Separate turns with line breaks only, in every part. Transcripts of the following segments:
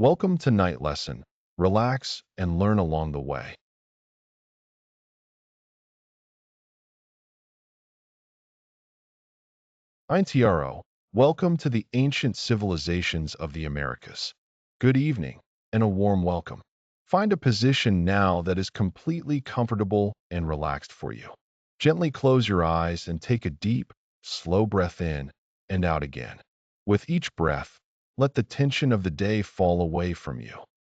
Welcome to Night Lesson. Relax and learn along the way. Intro. Welcome to the ancient civilizations of the Americas. Good evening and a warm welcome. Find a position now that is completely comfortable and relaxed for you. Gently close your eyes and take a deep, slow breath in and out again. With each breath, let the tension of the day fall away from you.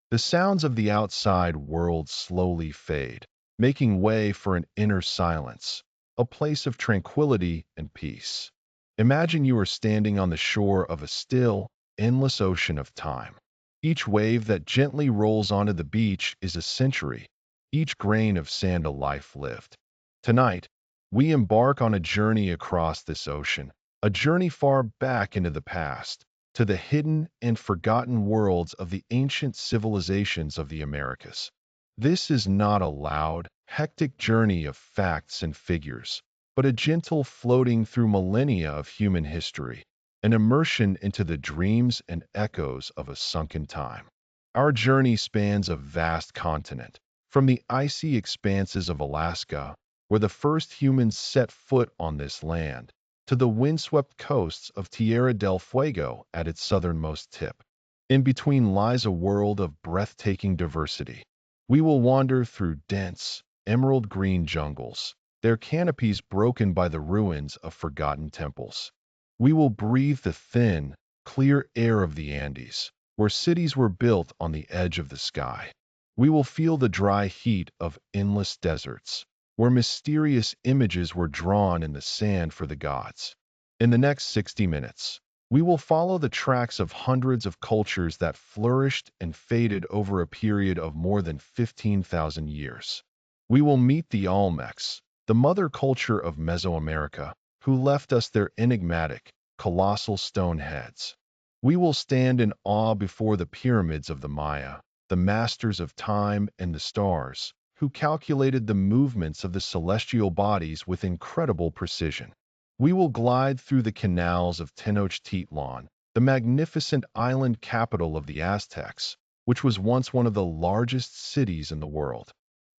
The sounds of the outside world slowly fade, making way for an inner silence, a place of tranquility and peace. Imagine you are standing on the shore of a still, endless ocean of time. Each wave that gently rolls onto the beach is a century, each grain of sand a life lived. Tonight, we embark on a journey across this ocean, a journey far back into the past, to the hidden and forgotten worlds of the ancient civilizations of the Americas. This is not a loud, hectic journey of facts and figures, but a gentle floating through millennia of human history, an immersion into the dreams and echoes of a sunken time. Our journey spans a vast continent, from the icy expanses of Alaska, where the first humans set foot on this land, to the windswept coasts of Tierra del Fuego at its southernmost tip. In between lies a world of breathtaking diversity. We will wander through dense, emerald green jungles, their canopies broken by the ruins of forgotten temples. We will breathe the thin, clear air of the Andes, where cities were built on the edge of the sky. We will feel the dry heat of endless deserts, where mysterious images were drawn in the sand for the gods. In the next 60 minutes, we will follow the tracks of hundreds of cultures that flourished and faded over a period of more than 15,000 years. We will meet the Olmecs, the mother culture of Mesoamerica, who left us their enigmatic, colossal stone heads. We will stand in awe before the pyramids of the Maya, the masters of time and the stars, who calculated the movements of the celestial bodies with incredible precision. We will glide through the canals of Tenochtitlan, the magnificent island capital of the Aztecs, which was once one of the largest cities in the world.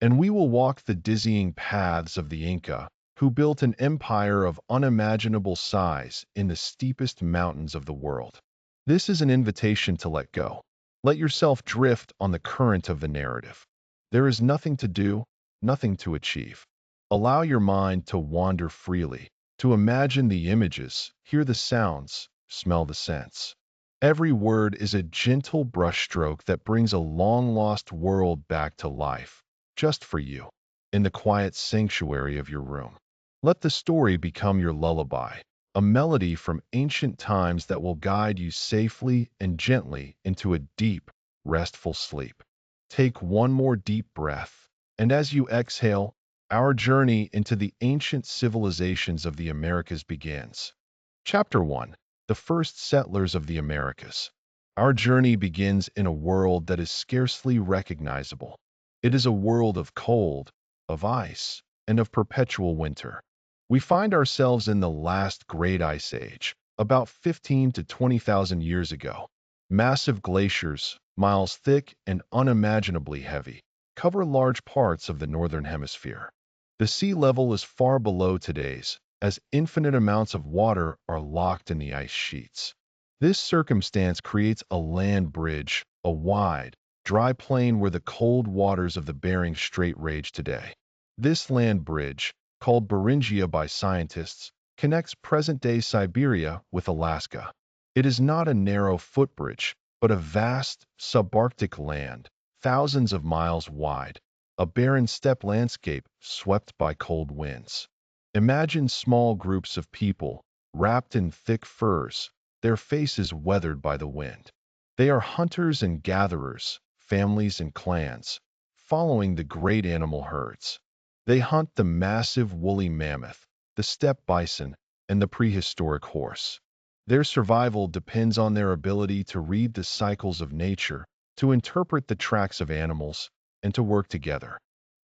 And we will walk the dizzying paths of the Inca, who built an empire of unimaginable size in the steepest mountains of the world. This is an invitation to let go. Let yourself drift on the current of the narrative. There is nothing to do, nothing to achieve. Allow your mind to wander freely, to imagine the images, hear the sounds, smell the scents. Every word is a gentle brushstroke that brings a long-lost world back to life, just for you, in the quiet sanctuary of your room. Let the story become your lullaby, a melody from ancient times that will guide you safely and gently into a deep, restful sleep. Take one more deep breath, and as you exhale, our journey into the ancient civilizations of the Americas begins. Chapter 1. The First Settlers of the Americas. Our journey begins in a world that is scarcely recognizable. It is a world of cold, of ice, and of perpetual winter. We find ourselves in the last great ice age, about 15 to 20,000 years ago. Massive glaciers, miles thick and unimaginably heavy, cover large parts of the northern hemisphere. The sea level is far below today's, as infinite amounts of water are locked in the ice sheets. This circumstance creates a land bridge, a wide, dry plain where the cold waters of the Bering Strait rage today. This land bridge, called Beringia by scientists, connects present-day Siberia with Alaska. It is not a narrow footbridge, but a vast, subarctic land, thousands of miles wide, a barren steppe landscape swept by cold winds. Imagine small groups of people, wrapped in thick furs, their faces weathered by the wind. They are hunters and gatherers, families and clans, following the great animal herds. They hunt the massive woolly mammoth, the steppe bison, and the prehistoric horse. Their survival depends on their ability to read the cycles of nature, to interpret the tracks of animals, and to work together.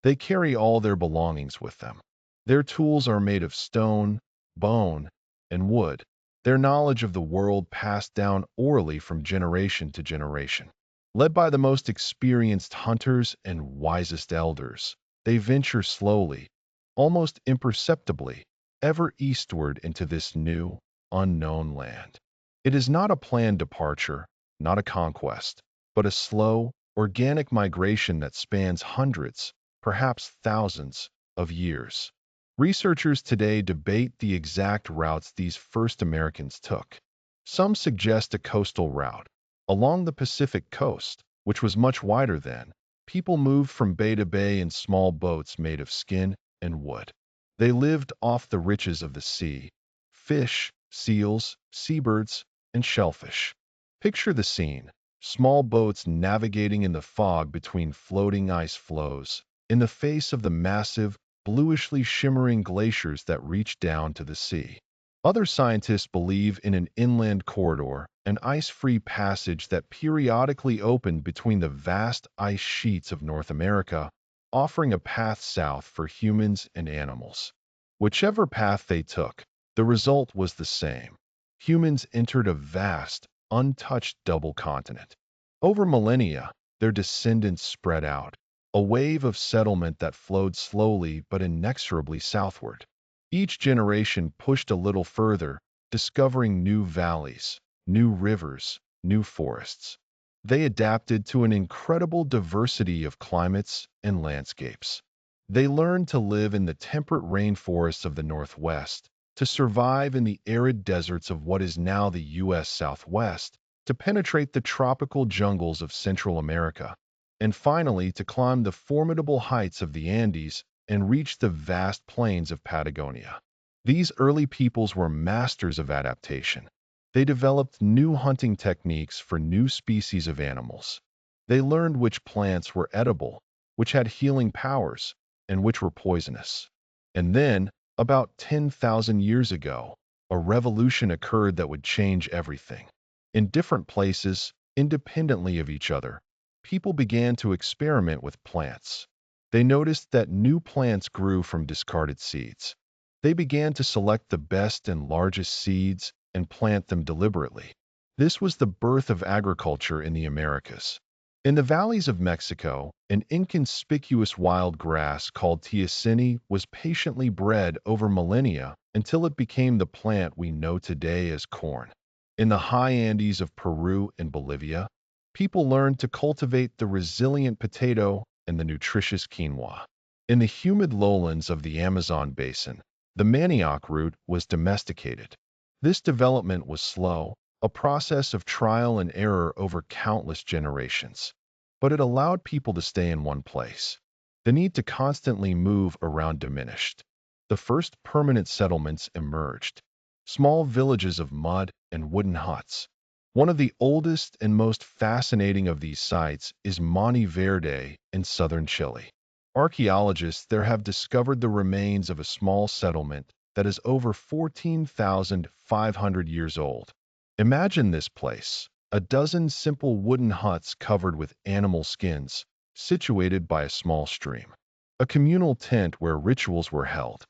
They carry all their belongings with them. Their tools are made of stone, bone, and wood, their knowledge of the world passed down orally from generation to generation. Led by the most experienced hunters and wisest elders, they venture slowly, almost imperceptibly, ever eastward into this new, unknown land. It is not a planned departure, not a conquest, but a slow, organic migration that spans hundreds, perhaps thousands, of years. Researchers today debate the exact routes these first Americans took. Some suggest a coastal route. Along the Pacific coast, which was much wider then, people moved from bay to bay in small boats made of skin and wood. They lived off the riches of the sea: fish, seals, seabirds, and shellfish. Picture the scene: small boats navigating in the fog between floating ice floes, in the face of the massive, bluishly shimmering glaciers that reach down to the sea. Other scientists believe in an inland corridor, an ice-free passage that periodically opened between the vast ice sheets of North America, offering a path south for humans and animals. Whichever path they took, the result was the same. Humans entered a vast, untouched double continent. Over millennia, their descendants spread out, a wave of settlement that flowed slowly but inexorably southward. Each generation pushed a little further, discovering new valleys, new rivers, new forests. They adapted to an incredible diversity of climates and landscapes. They learned to live in the temperate rainforests of the Northwest, to survive in the arid deserts of what is now the U.S. Southwest, to penetrate the tropical jungles of Central America, and finally to climb the formidable heights of the Andes and reach the vast plains of Patagonia. These early peoples were masters of adaptation. They developed new hunting techniques for new species of animals. They learned which plants were edible, which had healing powers, and which were poisonous. And then, about 10,000 years ago, a revolution occurred that would change everything. In different places, independently of each other, people began to experiment with plants. They noticed that new plants grew from discarded seeds. They began to select the best and largest seeds and plant them deliberately. This was the birth of agriculture in the Americas. In the valleys of Mexico, an inconspicuous wild grass called teosinte was patiently bred over millennia until it became the plant we know today as corn. In the high Andes of Peru and Bolivia, people learned to cultivate the resilient potato and the nutritious quinoa. In the humid lowlands of the Amazon basin, the manioc root was domesticated. This development was slow, a process of trial and error over countless generations. But it allowed people to stay in one place. The need to constantly move around diminished. The first permanent settlements emerged: small villages of mud and wooden huts. One of the oldest and most fascinating of these sites is Monte Verde in southern Chile. Archaeologists there have discovered the remains of a small settlement that is over 14,500 years old. Imagine this place: a dozen simple wooden huts covered with animal skins, situated by a small stream. A communal tent where rituals were held.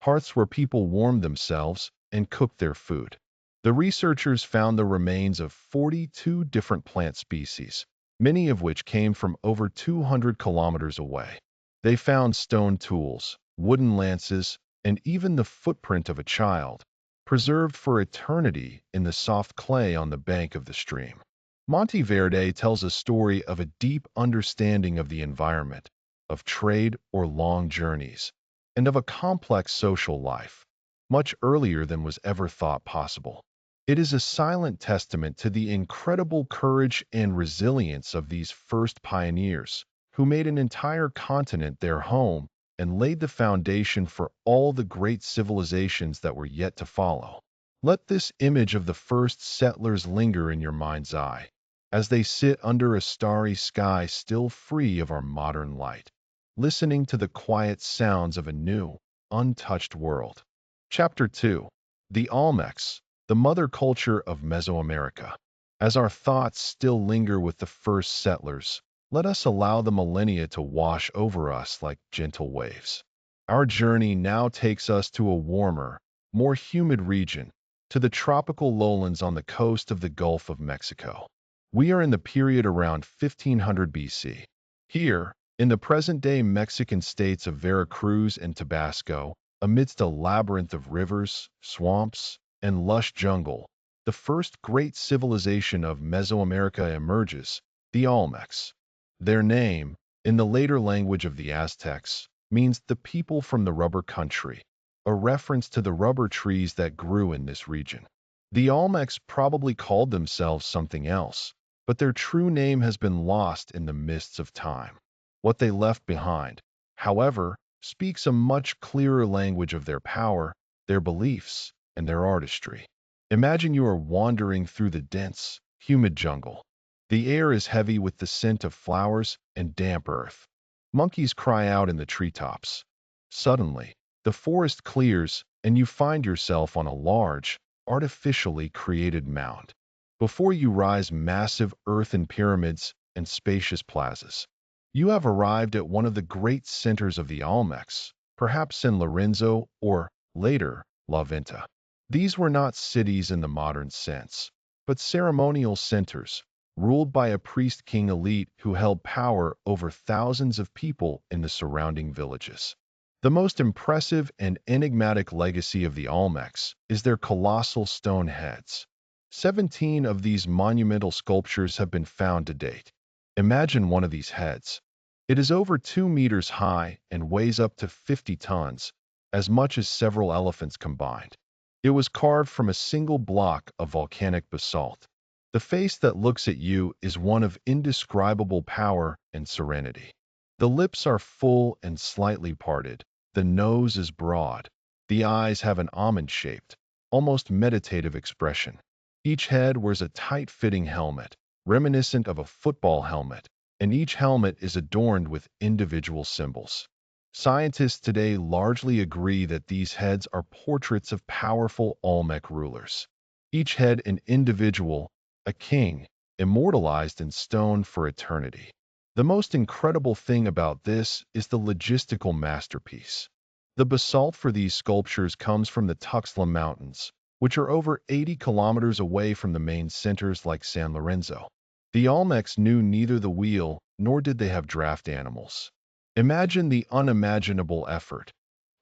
Hearths where people warmed themselves and cooked their food. The researchers found the remains of 42 different plant species, many of which came from over 200 kilometers away. They found stone tools, wooden lances, and even the footprint of a child, preserved for eternity in the soft clay on the bank of the stream. Monte Verde tells a story of a deep understanding of the environment, of trade or long journeys, and of a complex social life, much earlier than was ever thought possible. It is a silent testament to the incredible courage and resilience of these first pioneers, who made an entire continent their home and laid the foundation for all the great civilizations that were yet to follow. Let this image of the first settlers linger in your mind's eye, as they sit under a starry sky still free of our modern light, listening to the quiet sounds of a new, untouched world. Chapter 2. The Olmecs, the mother culture of Mesoamerica. As our thoughts still linger with the first settlers, let us allow the millennia to wash over us like gentle waves. Our journey now takes us to a warmer, more humid region, to the tropical lowlands on the coast of the Gulf of Mexico. We are in the period around 1500 BC. Here, in the present-day Mexican states of Veracruz and Tabasco, amidst a labyrinth of rivers, swamps, and lush jungle, the first great civilization of Mesoamerica emerges, the Olmecs. Their name, in the later language of the Aztecs, means the people from the rubber country, a reference to the rubber trees that grew in this region. The Olmecs probably called themselves something else, but their true name has been lost in the mists of time. What they left behind, however, speaks a much clearer language of their power, their beliefs, and their artistry. Imagine you are wandering through the dense, humid jungle. The air is heavy with the scent of flowers and damp earth. Monkeys cry out in the treetops. Suddenly, the forest clears and you find yourself on a large, artificially created mound. Before you rise massive earthen pyramids and spacious plazas. You have arrived at one of the great centers of the Olmecs, perhaps San Lorenzo or, later, La Venta. These were not cities in the modern sense, but ceremonial centers, ruled by a priest-king elite who held power over thousands of people in the surrounding villages. The most impressive and enigmatic legacy of the Olmecs is their colossal stone heads. 17 of these monumental sculptures have been found to date. Imagine one of these heads. It is over 2 meters high and weighs up to 50 tons, as much as several elephants combined. It was carved from a single block of volcanic basalt. The face that looks at you is one of indescribable power and serenity. The lips are full and slightly parted. The nose is broad. The eyes have an almond-shaped, almost meditative expression. Each head wears a tight-fitting helmet, reminiscent of a football helmet, and each helmet is adorned with individual symbols. Scientists today largely agree that these heads are portraits of powerful Olmec rulers. Each head an individual, a king, immortalized in stone for eternity. The most incredible thing about this is the logistical masterpiece. The basalt for these sculptures comes from the Tuxtlan Mountains, which are over 80 kilometers away from the main centers like San Lorenzo. The Olmecs knew neither the wheel nor did they have draft animals. Imagine the unimaginable effort.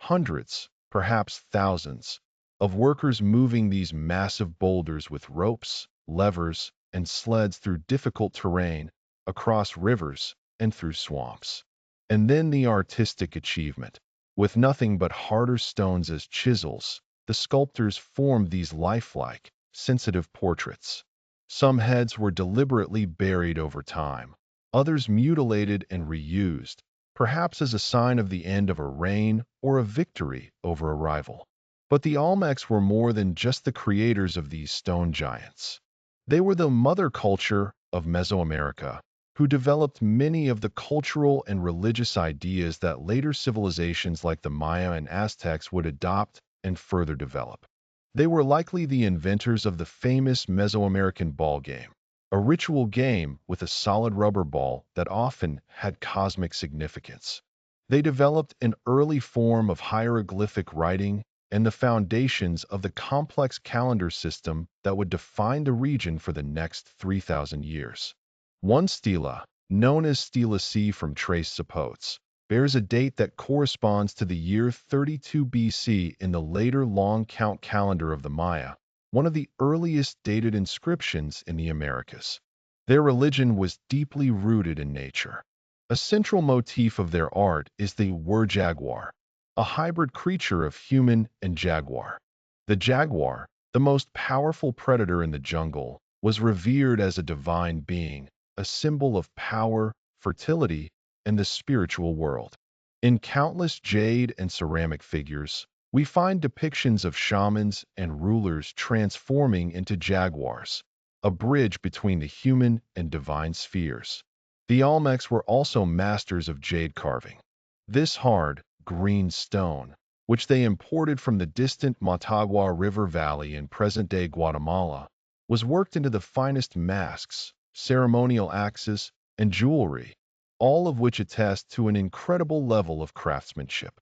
Hundreds, perhaps thousands, of workers moving these massive boulders with ropes, levers, and sleds through difficult terrain, across rivers, and through swamps. And then the artistic achievement. With nothing but harder stones as chisels, the sculptors formed these lifelike, sensitive portraits. Some heads were deliberately buried over time, others mutilated and reused, perhaps as a sign of the end of a reign or a victory over a rival. But the Olmecs were more than just the creators of these stone giants. They were the mother culture of Mesoamerica, who developed many of the cultural and religious ideas that later civilizations like the Maya and Aztecs would adopt and further develop. They were likely the inventors of the famous Mesoamerican ball game, a ritual game with a solid rubber ball that often had cosmic significance. They developed an early form of hieroglyphic writing and the foundations of the complex calendar system that would define the region for the next 3,000 years. One stela, known as Stela C from Trace Sapotes, bears a date that corresponds to the year 32 BC in the later long count calendar of the Maya, one of the earliest dated inscriptions in the Americas. Their religion was deeply rooted in nature. A central motif of their art is the wer-jaguar, a hybrid creature of human and jaguar. The jaguar, the most powerful predator in the jungle, was revered as a divine being, a symbol of power, fertility, and the spiritual world. In countless jade and ceramic figures, we find depictions of shamans and rulers transforming into jaguars, a bridge between the human and divine spheres. The Olmecs were also masters of jade carving. This hard, green stone, which they imported from the distant Motagua River Valley in present-day Guatemala, was worked into the finest masks, ceremonial axes, and jewelry, all of which attest to an incredible level of craftsmanship.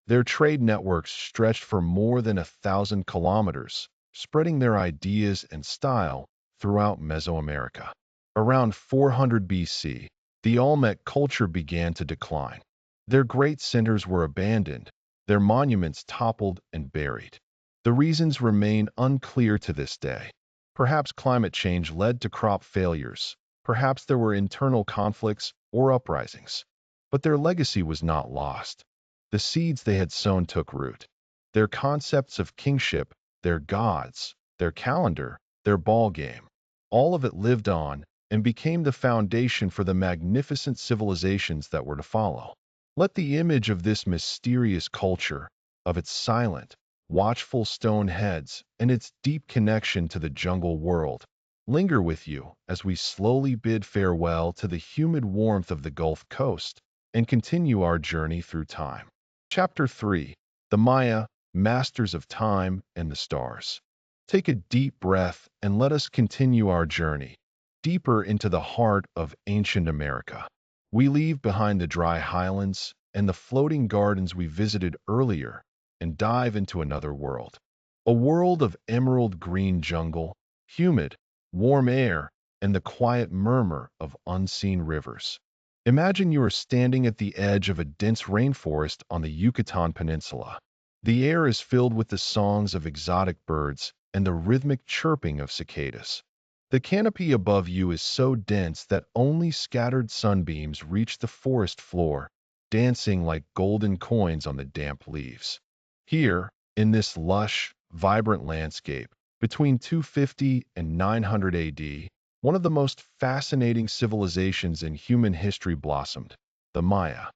Their trade networks stretched for more than 1,000 kilometers, spreading their ideas and style throughout Mesoamerica. Around 400 BC, the Olmec culture began to decline. Their great centers were abandoned, their monuments toppled and buried. The reasons remain unclear to this day. Perhaps climate change led to crop failures. Perhaps there were internal conflicts or uprisings. But their legacy was not lost. The seeds they had sown took root. Their concepts of kingship, their gods, their calendar, their ball game, all of it lived on and became the foundation for the magnificent civilizations that were to follow. Let the image of this mysterious culture, of its silent, watchful stone heads, and its deep connection to the jungle world, linger with you as we slowly bid farewell to the humid warmth of the Gulf Coast and continue our journey through time. Chapter 3. The Maya, Masters of Time and the Stars. Take a deep breath and let us continue our journey deeper into the heart of ancient America. We leave behind the dry highlands and the floating gardens we visited earlier and dive into another world. A world of emerald green jungle, humid, warm air, and the quiet murmur of unseen rivers. Imagine you are standing at the edge of a dense rainforest on the Yucatan Peninsula. The air is filled with the songs of exotic birds and the rhythmic chirping of cicadas. The canopy above you is so dense that only scattered sunbeams reach the forest floor, dancing like golden coins on the damp leaves. Here, in this lush, vibrant landscape, between 250 and 900 AD, one of the most fascinating civilizations in human history blossomed, the Maya.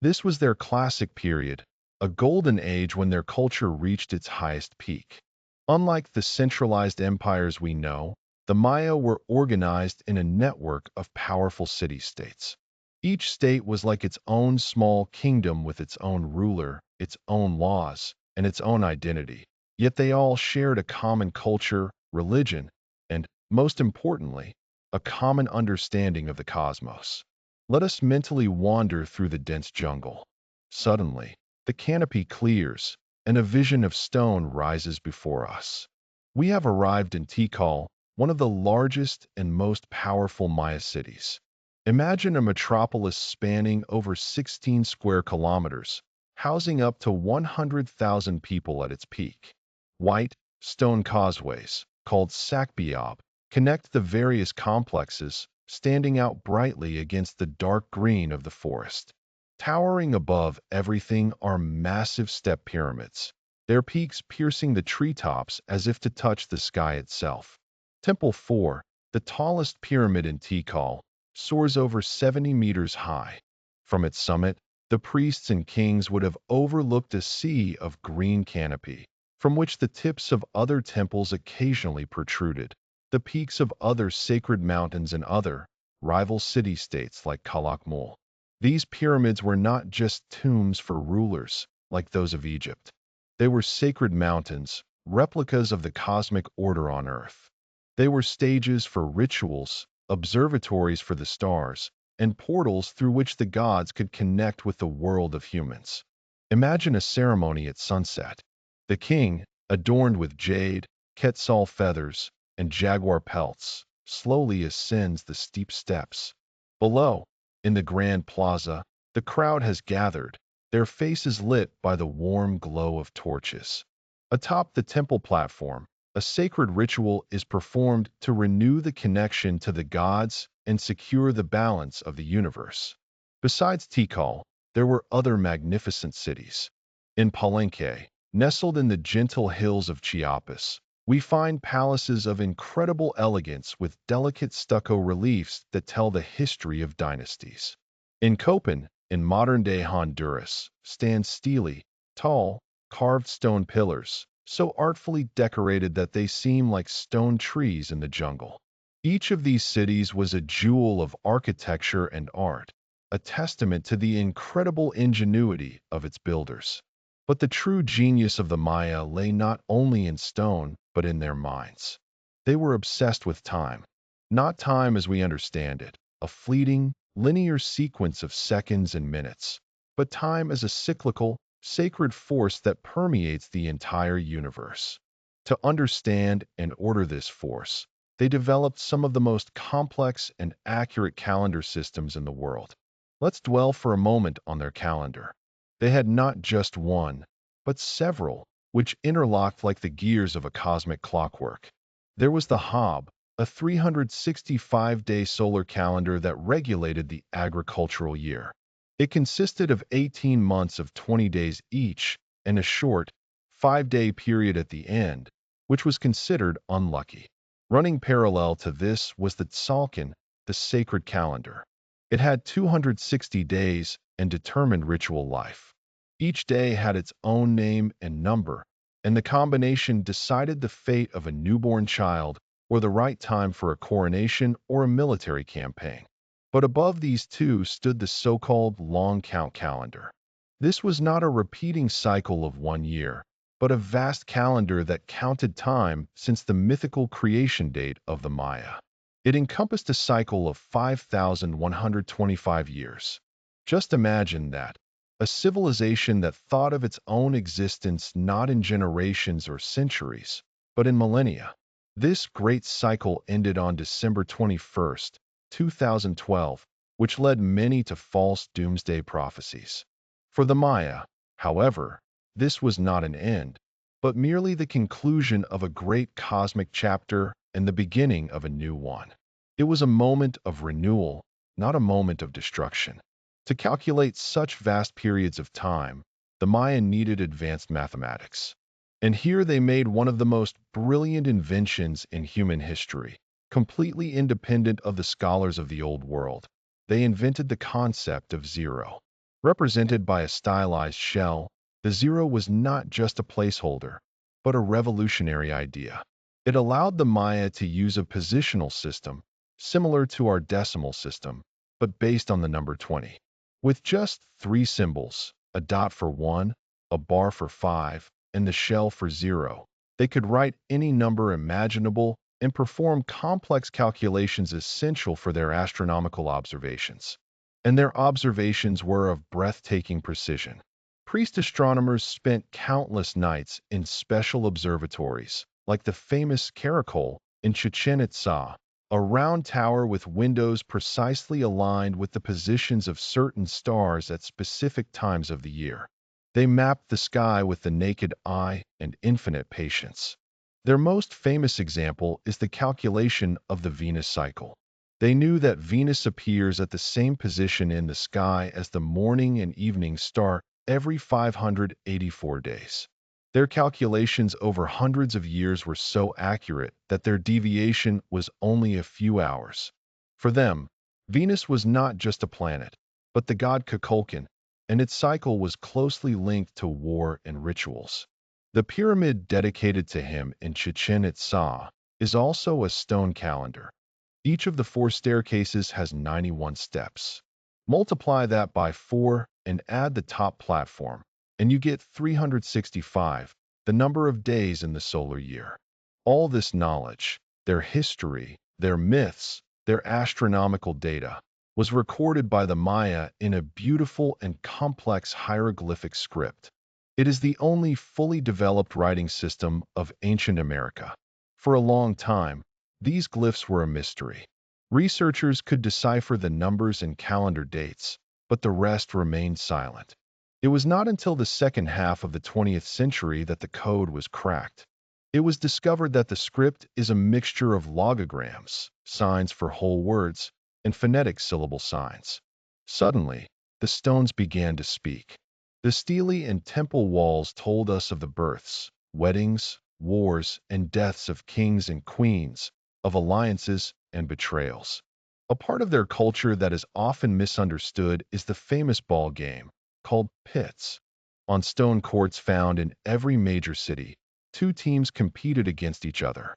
This was their classic period, a golden age when their culture reached its highest peak. Unlike the centralized empires we know, the Maya were organized in a network of powerful city-states. Each state was like its own small kingdom with its own ruler, its own laws, and its own identity. Yet they all shared a common culture, religion, and, most importantly, a common understanding of the cosmos. Let us mentally wander through the dense jungle. Suddenly, the canopy clears, and a vision of stone rises before us. We have arrived in Tikal, one of the largest and most powerful Maya cities. Imagine a metropolis spanning over 16 square kilometers, housing up to 100,000 people at its peak. White, stone causeways, called sakbiob, connect the various complexes, standing out brightly against the dark green of the forest. Towering above everything are massive step pyramids, their peaks piercing the treetops as if to touch the sky itself. Temple 4, the tallest pyramid in Tikal, soars over 70 meters high. From its summit, the priests and kings would have overlooked a sea of green canopy, from which the tips of other temples occasionally protruded. The peaks of other sacred mountains and other, rival city-states like Calakmul. These pyramids were not just tombs for rulers, like those of Egypt. They were sacred mountains, replicas of the cosmic order on Earth. They were stages for rituals, observatories for the stars, and portals through which the gods could connect with the world of humans. Imagine a ceremony at sunset. The king, adorned with jade, quetzal feathers, and jaguar pelts, slowly ascends the steep steps. Below, in the grand plaza, the crowd has gathered, their faces lit by the warm glow of torches. Atop the temple platform, a sacred ritual is performed to renew the connection to the gods and secure the balance of the universe. Besides Tikal, there were other magnificent cities. In Palenque, nestled in the gentle hills of Chiapas, we find palaces of incredible elegance with delicate stucco reliefs that tell the history of dynasties. In Copan, in modern-day Honduras, stand steely, tall, carved stone pillars, so artfully decorated that they seem like stone trees in the jungle. Each of these cities was a jewel of architecture and art, a testament to the incredible ingenuity of its builders. But the true genius of the Maya lay not only in stone, but in their minds. They were obsessed with time. Not time as we understand it, a fleeting, linear sequence of seconds and minutes, but time as a cyclical, sacred force that permeates the entire universe. To understand and order this force, they developed some of the most complex and accurate calendar systems in the world. Let's dwell for a moment on their calendar. They had not just one, but several, which interlocked like the gears of a cosmic clockwork. There was the Hob, a 365-day solar calendar that regulated the agricultural year. It consisted of 18 months of 20 days each and a short, 5-day period at the end, which was considered unlucky. Running parallel to this was the Tzolk'in, the sacred calendar. It had 260 days and determined ritual life. Each day had its own name and number, and the combination decided the fate of a newborn child or the right time for a coronation or a military campaign. But above these two stood the so-called long count calendar. This was not a repeating cycle of one year, but a vast calendar that counted time since the mythical creation date of the Maya. It encompassed a cycle of 5,125 years. Just imagine that, a civilization that thought of its own existence not in generations or centuries, but in millennia. This great cycle ended on December 21st, 2012, which led many to false doomsday prophecies. For the Maya, however, this was not an end, but merely the conclusion of a great cosmic chapter and the beginning of a new one. It was a moment of renewal, not a moment of destruction. To calculate such vast periods of time, the Maya needed advanced mathematics. And here they made one of the most brilliant inventions in human history. Completely independent of the scholars of the Old World, they invented the concept of zero. Represented by a stylized shell, the zero was not just a placeholder, but a revolutionary idea. It allowed the Maya to use a positional system, similar to our decimal system, but based on the number 20. With just 3 symbols, a dot for 1, a bar for 5, and the shell for 0, they could write any number imaginable and perform complex calculations essential for their astronomical observations. And their observations were of breathtaking precision. Priest astronomers spent countless nights in special observatories, like the famous Caracol in Chichen Itza, a round tower with windows precisely aligned with the positions of certain stars at specific times of the year. They mapped the sky with the naked eye and infinite patience. Their most famous example is the calculation of the Venus cycle. They knew that Venus appears at the same position in the sky as the morning and evening star every 584 days. Their calculations over hundreds of years were so accurate that their deviation was only a few hours. For them, Venus was not just a planet, but the god Kukulkan, and its cycle was closely linked to war and rituals. The pyramid dedicated to him in Chichen Itza is also a stone calendar. Each of the 4 staircases has 91 steps. Multiply that by 4 and add the top platform, and you get 365, the number of days in the solar year. All this knowledge, their history, their myths, their astronomical data, was recorded by the Maya in a beautiful and complex hieroglyphic script. It is the only fully developed writing system of ancient America. For a long time, these glyphs were a mystery. Researchers could decipher the numbers and calendar dates, but the rest remained silent. It was not until the second half of the 20th century that the code was cracked. It was discovered that the script is a mixture of logograms, signs for whole words, and phonetic syllable signs. Suddenly, the stones began to speak. The stele and temple walls told us of the births, weddings, wars, and deaths of kings and queens, of alliances and betrayals. A part of their culture that is often misunderstood is the famous ball game, called pits. On stone courts found in every major city, 2 teams competed against each other.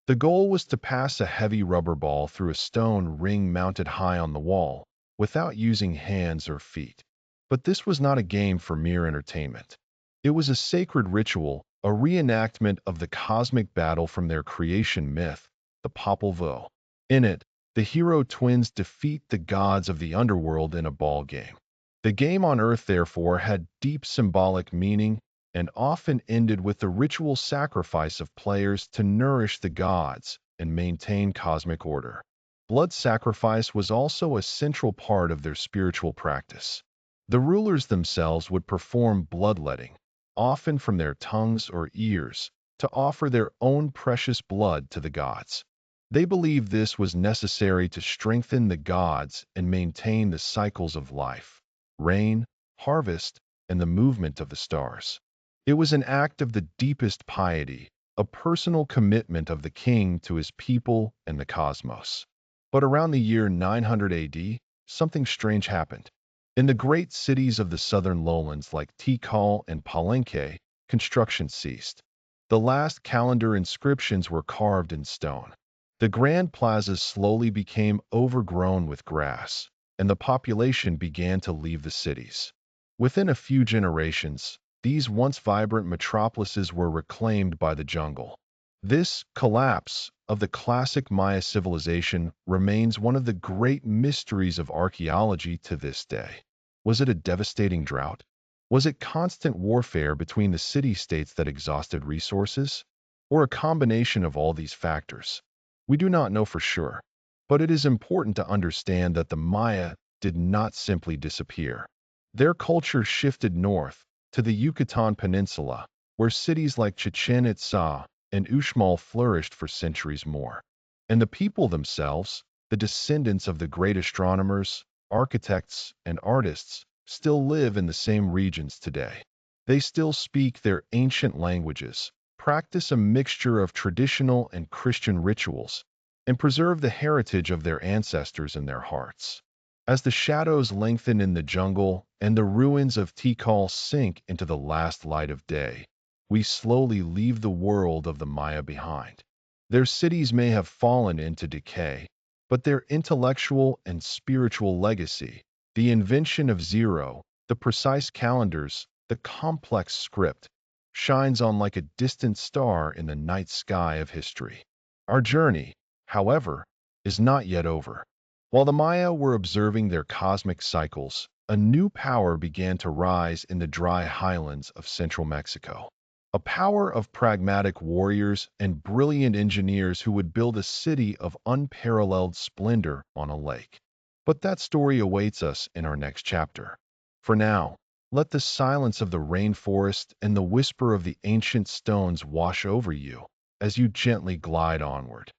The goal was to pass a heavy rubber ball through a stone ring mounted high on the wall, without using hands or feet. But this was not a game for mere entertainment. It was a sacred ritual, a reenactment of the cosmic battle from their creation myth, the Popol Vuh. In it, the hero twins defeat the gods of the underworld in a ball game. The game on Earth, therefore, had deep symbolic meaning and often ended with the ritual sacrifice of players to nourish the gods, and maintain cosmic order. Blood sacrifice was also a central part of their spiritual practice. The rulers themselves would perform bloodletting, often from their tongues or ears, to offer their own precious blood to the gods. They believed this was necessary to strengthen the gods and maintain the cycles of life, rain, harvest, and the movement of the stars. It was an act of the deepest piety, a personal commitment of the king to his people and the cosmos. But around the year 900 AD, something strange happened. In the great cities of the southern lowlands like Tikal and Palenque, construction ceased. The last calendar inscriptions were carved in stone. The grand plazas slowly became overgrown with grass, and the population began to leave the cities. Within a few generations, these once vibrant metropolises were reclaimed by the jungle. This collapse of the classic Maya civilization remains one of the great mysteries of archaeology to this day. Was it a devastating drought? Was it constant warfare between the city-states that exhausted resources? Or a combination of all these factors? We do not know for sure, but it is important to understand that the Maya did not simply disappear. Their culture shifted north to the Yucatan Peninsula, where cities like Chichen Itza and Uxmal flourished for centuries more. And the people themselves, the descendants of the great astronomers, architects, and artists, still live in the same regions today. They still speak their ancient languages, practice a mixture of traditional and Christian rituals, and preserve the heritage of their ancestors in their hearts. As the shadows lengthen in the jungle and the ruins of Tikal sink into the last light of day, we slowly leave the world of the Maya behind. Their cities may have fallen into decay, but their intellectual and spiritual legacy, the invention of zero, the precise calendars, the complex script, shines on like a distant star in the night sky of history. Our journey, however, is not yet over. While the Maya were observing their cosmic cycles, a new power began to rise in the dry highlands of central Mexico. A power of pragmatic warriors and brilliant engineers who would build a city of unparalleled splendor on a lake. But that story awaits us in our next chapter. For now, let the silence of the rainforest and the whisper of the ancient stones wash over you as you gently glide onward.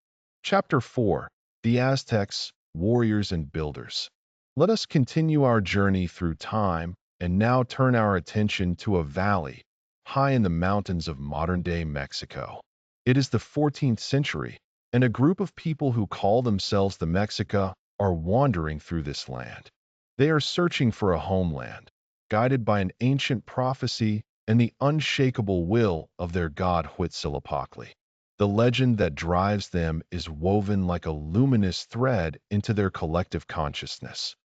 Chapter 4. The Aztecs, Warriors and Builders. Let us continue our journey through time and now turn our attention to a valley high in the mountains of modern-day Mexico. It is the 14th century, and a group of people who call themselves the Mexica are wandering through this land. They are searching for a homeland, guided by an ancient prophecy and the unshakable will of their god Huitzilopochtli. The legend that drives them is woven like a luminous thread into their collective consciousness.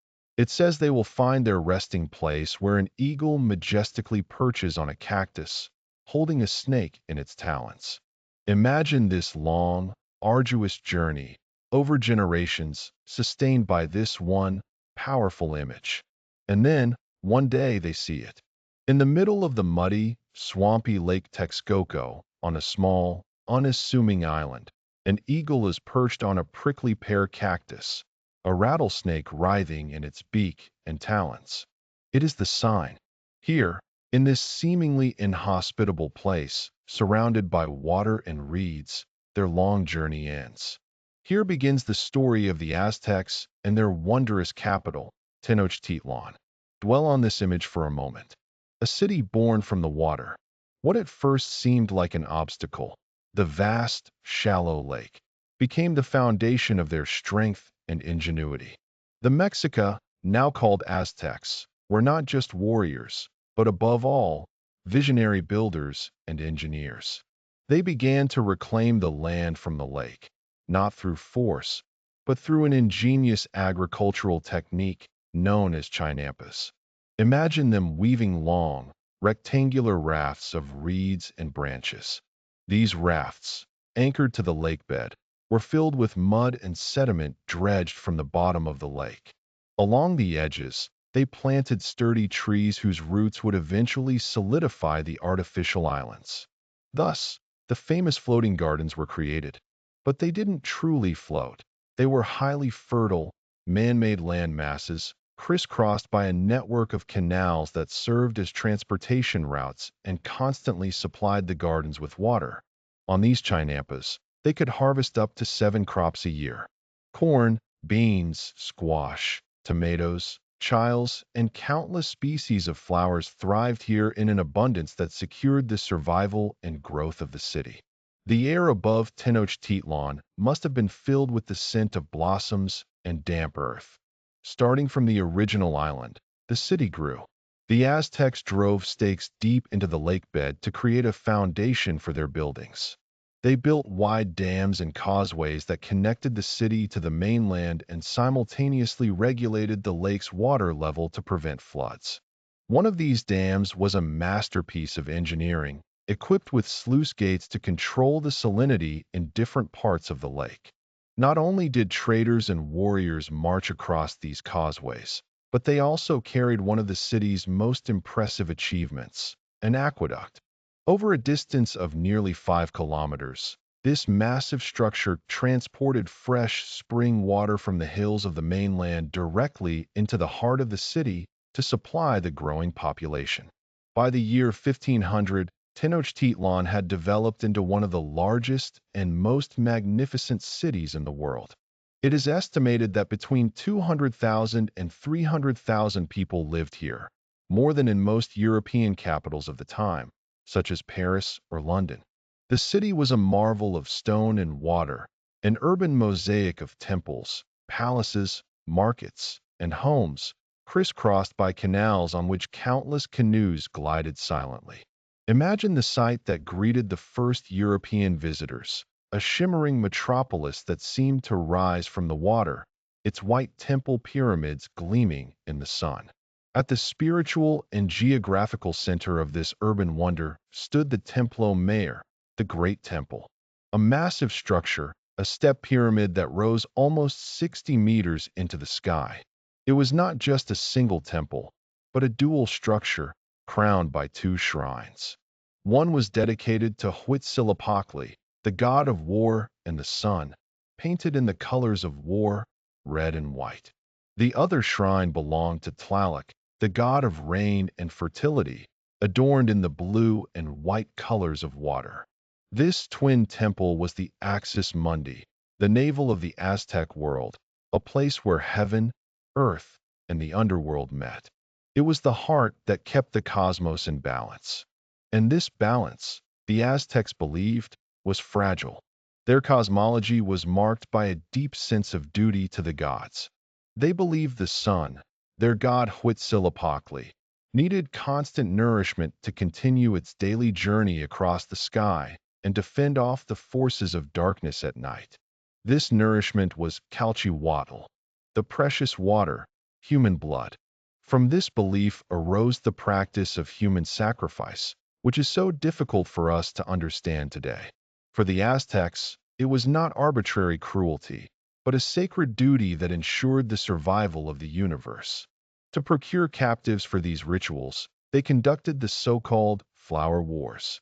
It says they will find their resting place where an eagle majestically perches on a cactus, holding a snake in its talons. Imagine this long, arduous journey, over generations, sustained by this one powerful image. And then, one day they see it. In the middle of the muddy, swampy Lake Texcoco, on a small, unassuming island, an eagle is perched on a prickly pear cactus, a rattlesnake writhing in its beak and talons. It is the sign. Here, in this seemingly inhospitable place, surrounded by water and reeds, their long journey ends. Here begins the story of the Aztecs and their wondrous capital, Tenochtitlan. Dwell on this image for a moment. A city born from the water. What at first seemed like an obstacle, the vast, shallow lake, became the foundation of their strength and ingenuity. The Mexica, now called Aztecs, were not just warriors, but above all, visionary builders and engineers. They began to reclaim the land from the lake, not through force, but through an ingenious agricultural technique known as chinampas. Imagine them weaving long, rectangular rafts of reeds and branches. These rafts, anchored to the lake bed, were filled with mud and sediment dredged from the bottom of the lake. Along the edges, they planted sturdy trees whose roots would eventually solidify the artificial islands. Thus, the famous floating gardens were created. But they didn't truly float. They were highly fertile, man-made land masses, crisscrossed by a network of canals that served as transportation routes and constantly supplied the gardens with water. On these chinampas, they could harvest up to 7 crops a year: corn, beans, squash, tomatoes, chiles, and countless species of flowers thrived here in an abundance that secured the survival and growth of the city. The air above Tenochtitlan must have been filled with the scent of blossoms and damp earth. Starting from the original island, the city grew. The Aztecs drove stakes deep into the lake bed to create a foundation for their buildings. They built wide dams and causeways that connected the city to the mainland and simultaneously regulated the lake's water level to prevent floods. One of these dams was a masterpiece of engineering, equipped with sluice gates to control the salinity in different parts of the lake. Not only did traders and warriors march across these causeways, but they also carried one of the city's most impressive achievements, an aqueduct. Over a distance of nearly 5 kilometers, this massive structure transported fresh spring water from the hills of the mainland directly into the heart of the city to supply the growing population. By the year 1500, Tenochtitlan had developed into one of the largest and most magnificent cities in the world. It is estimated that between 200,000 and 300,000 people lived here, more than in most European capitals of the time, such as Paris or London. The city was a marvel of stone and water, an urban mosaic of temples, palaces, markets, and homes, crisscrossed by canals on which countless canoes glided silently. Imagine the sight that greeted the first European visitors, a shimmering metropolis that seemed to rise from the water, its white temple pyramids gleaming in the sun. At the spiritual and geographical center of this urban wonder stood the Templo Mayor, the Great Temple, a massive structure, a step pyramid that rose almost 60 meters into the sky. It was not just a single temple, but a dual structure crowned by 2 shrines. One was dedicated to Huitzilopochtli, the god of war and the sun, painted in the colors of war, red and white. The other shrine belonged to Tlaloc, the god of rain and fertility, adorned in the blue and white colors of water. This twin temple was the Axis Mundi, the navel of the Aztec world, a place where heaven, earth, and the underworld met. It was the heart that kept the cosmos in balance. And this balance, the Aztecs believed, was fragile. Their cosmology was marked by a deep sense of duty to the gods. They believed the sun, their god Huitzilopochtli, needed constant nourishment to continue its daily journey across the sky and to fend off the forces of darkness at night. This nourishment was Calchihuatl, the precious water, human blood. From this belief arose the practice of human sacrifice, which is so difficult for us to understand today. For the Aztecs, it was not arbitrary cruelty, but a sacred duty that ensured the survival of the universe. To procure captives for these rituals, they conducted the so-called flower wars.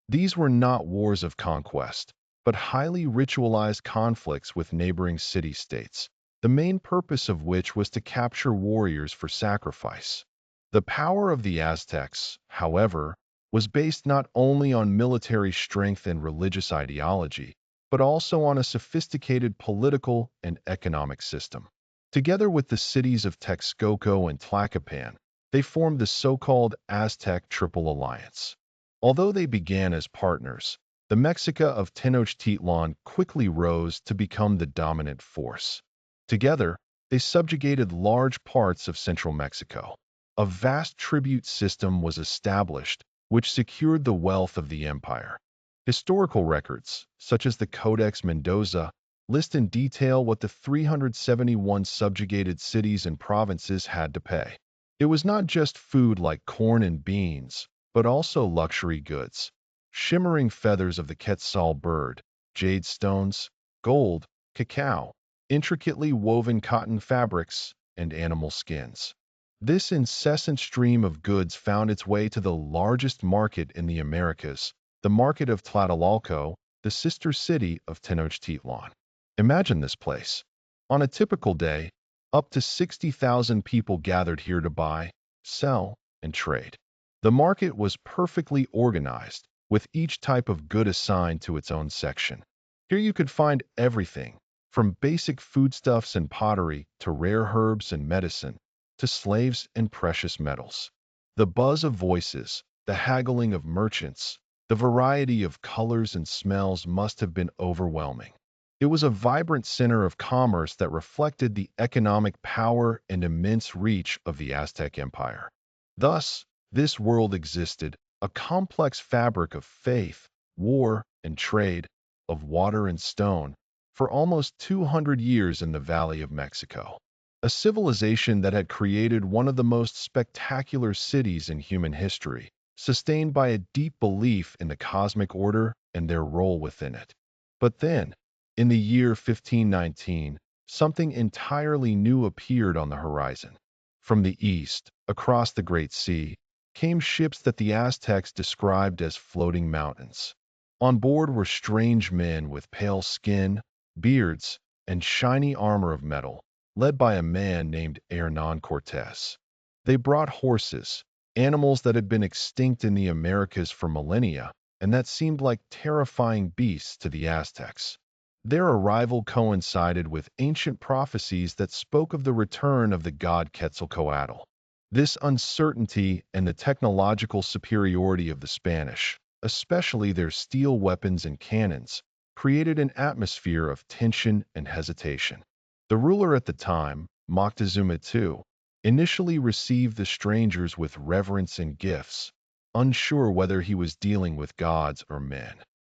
These were not wars of conquest, but highly ritualized conflicts with neighboring city-states, the main purpose of which was to capture warriors for sacrifice. The power of the Aztecs, however, was based not only on military strength and religious ideology, but also on a sophisticated political and economic system. Together with the cities of Texcoco and Tlacopan, they formed the so-called Aztec Triple Alliance. Although they began as partners, the Mexica of Tenochtitlan quickly rose to become the dominant force. Together, they subjugated large parts of central Mexico. A vast tribute system was established, which secured the wealth of the empire. Historical records, such as the Codex Mendoza, list in detail what the 371 subjugated cities and provinces had to pay. It was not just food like corn and beans, but also luxury goods, shimmering feathers of the quetzal bird, jade stones, gold, cacao, intricately woven cotton fabrics, and animal skins. This incessant stream of goods found its way to the largest market in the Americas, the market of Tlatelolco, the the sister city of Tenochtitlan. Imagine this place. On a typical day, up to 60,000 people gathered here to buy, sell, and trade. The market was perfectly organized, with each type of good assigned to its own section. Here you could find everything, from basic foodstuffs and pottery to rare herbs and medicine, to slaves and precious metals. The buzz of voices, the haggling of merchants, the variety of colors and smells must have been overwhelming. It was a vibrant center of commerce that reflected the economic power and immense reach of the Aztec Empire. Thus, this world existed, a complex fabric of faith, war, and trade, of water and stone, for almost 200 years in the Valley of Mexico. A civilization that had created one of the most spectacular cities in human history, sustained by a deep belief in the cosmic order and their role within it. But then, in the year 1519, something entirely new appeared on the horizon. From the east, across the Great Sea, came ships that the Aztecs described as floating mountains. On board were strange men with pale skin, beards, and shiny armor of metal, led by a man named Hernán Cortés. They brought horses, animals that had been extinct in the Americas for millennia, and that seemed like terrifying beasts to the Aztecs. Their arrival coincided with ancient prophecies that spoke of the return of the god Quetzalcoatl. This uncertainty and the technological superiority of the Spanish, especially their steel weapons and cannons, created an atmosphere of tension and hesitation. The ruler at the time, Moctezuma II, initially received the strangers with reverence and gifts, unsure whether he was dealing with gods or men.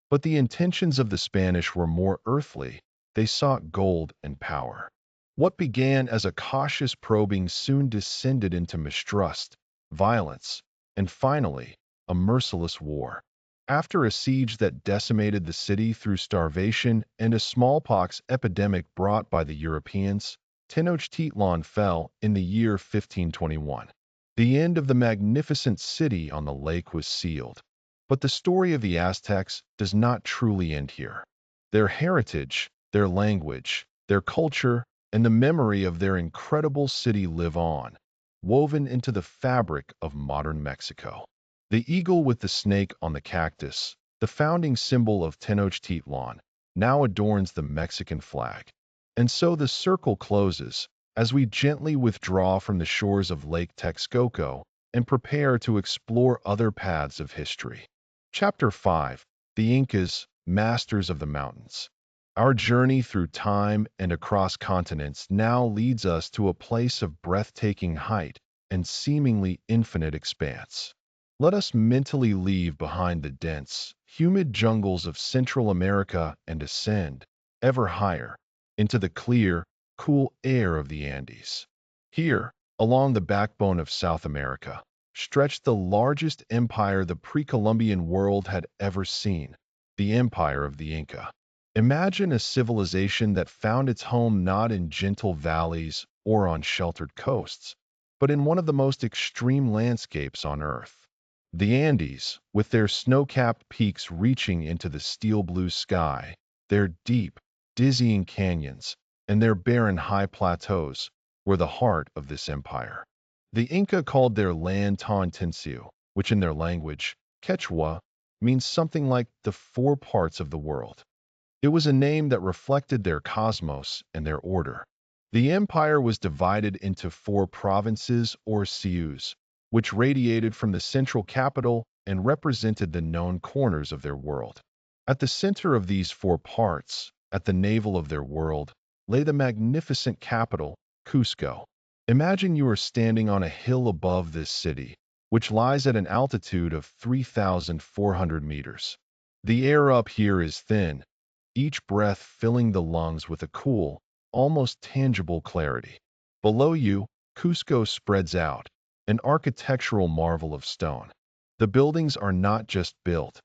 But the intentions of the Spanish were more earthly. They sought gold and power. What began as a cautious probing soon descended into mistrust, violence, and finally, a merciless war. After a siege that decimated the city through starvation and a smallpox epidemic brought by the Europeans, Tenochtitlan fell in the year 1521. The end of the magnificent city on the lake was sealed. But the story of the Aztecs does not truly end here. Their heritage, their language, their culture, and the memory of their incredible city live on, woven into the fabric of modern Mexico. The eagle with the snake on the cactus, the founding symbol of Tenochtitlan, now adorns the Mexican flag. And so the circle closes as we gently withdraw from the shores of Lake Texcoco and prepare to explore other paths of history. Chapter 5: The Incas, Masters of the Mountains. Our journey through time and across continents now leads us to a place of breathtaking height and seemingly infinite expanse. Let us mentally leave behind the dense, humid jungles of Central America and ascend, ever higher, into the clear, cool air of the Andes. Here, along the backbone of South America, stretched the largest empire the pre-Columbian world had ever seen, the empire of the Inca. Imagine a civilization that found its home not in gentle valleys or on sheltered coasts, but in one of the most extreme landscapes on Earth. The Andes, with their snow-capped peaks reaching into the steel blue sky, their deep, dizzying canyons, and their barren high plateaus, were the heart of this empire. The Inca called their land Tawantinsuyo, which in their language, Quechua, means something like the four parts of the world. It was a name that reflected their cosmos and their order. The empire was divided into four provinces or siyus, which radiated from the central capital and represented the known corners of their world. At the center of these four parts, at the navel of their world, lay the magnificent capital, Cusco. Imagine you are standing on a hill above this city, which lies at an altitude of 3,400 meters. The air up here is thin, each breath filling the lungs with a cool, almost tangible clarity. Below you, Cusco spreads out, an architectural marvel of stone. The buildings are not just built,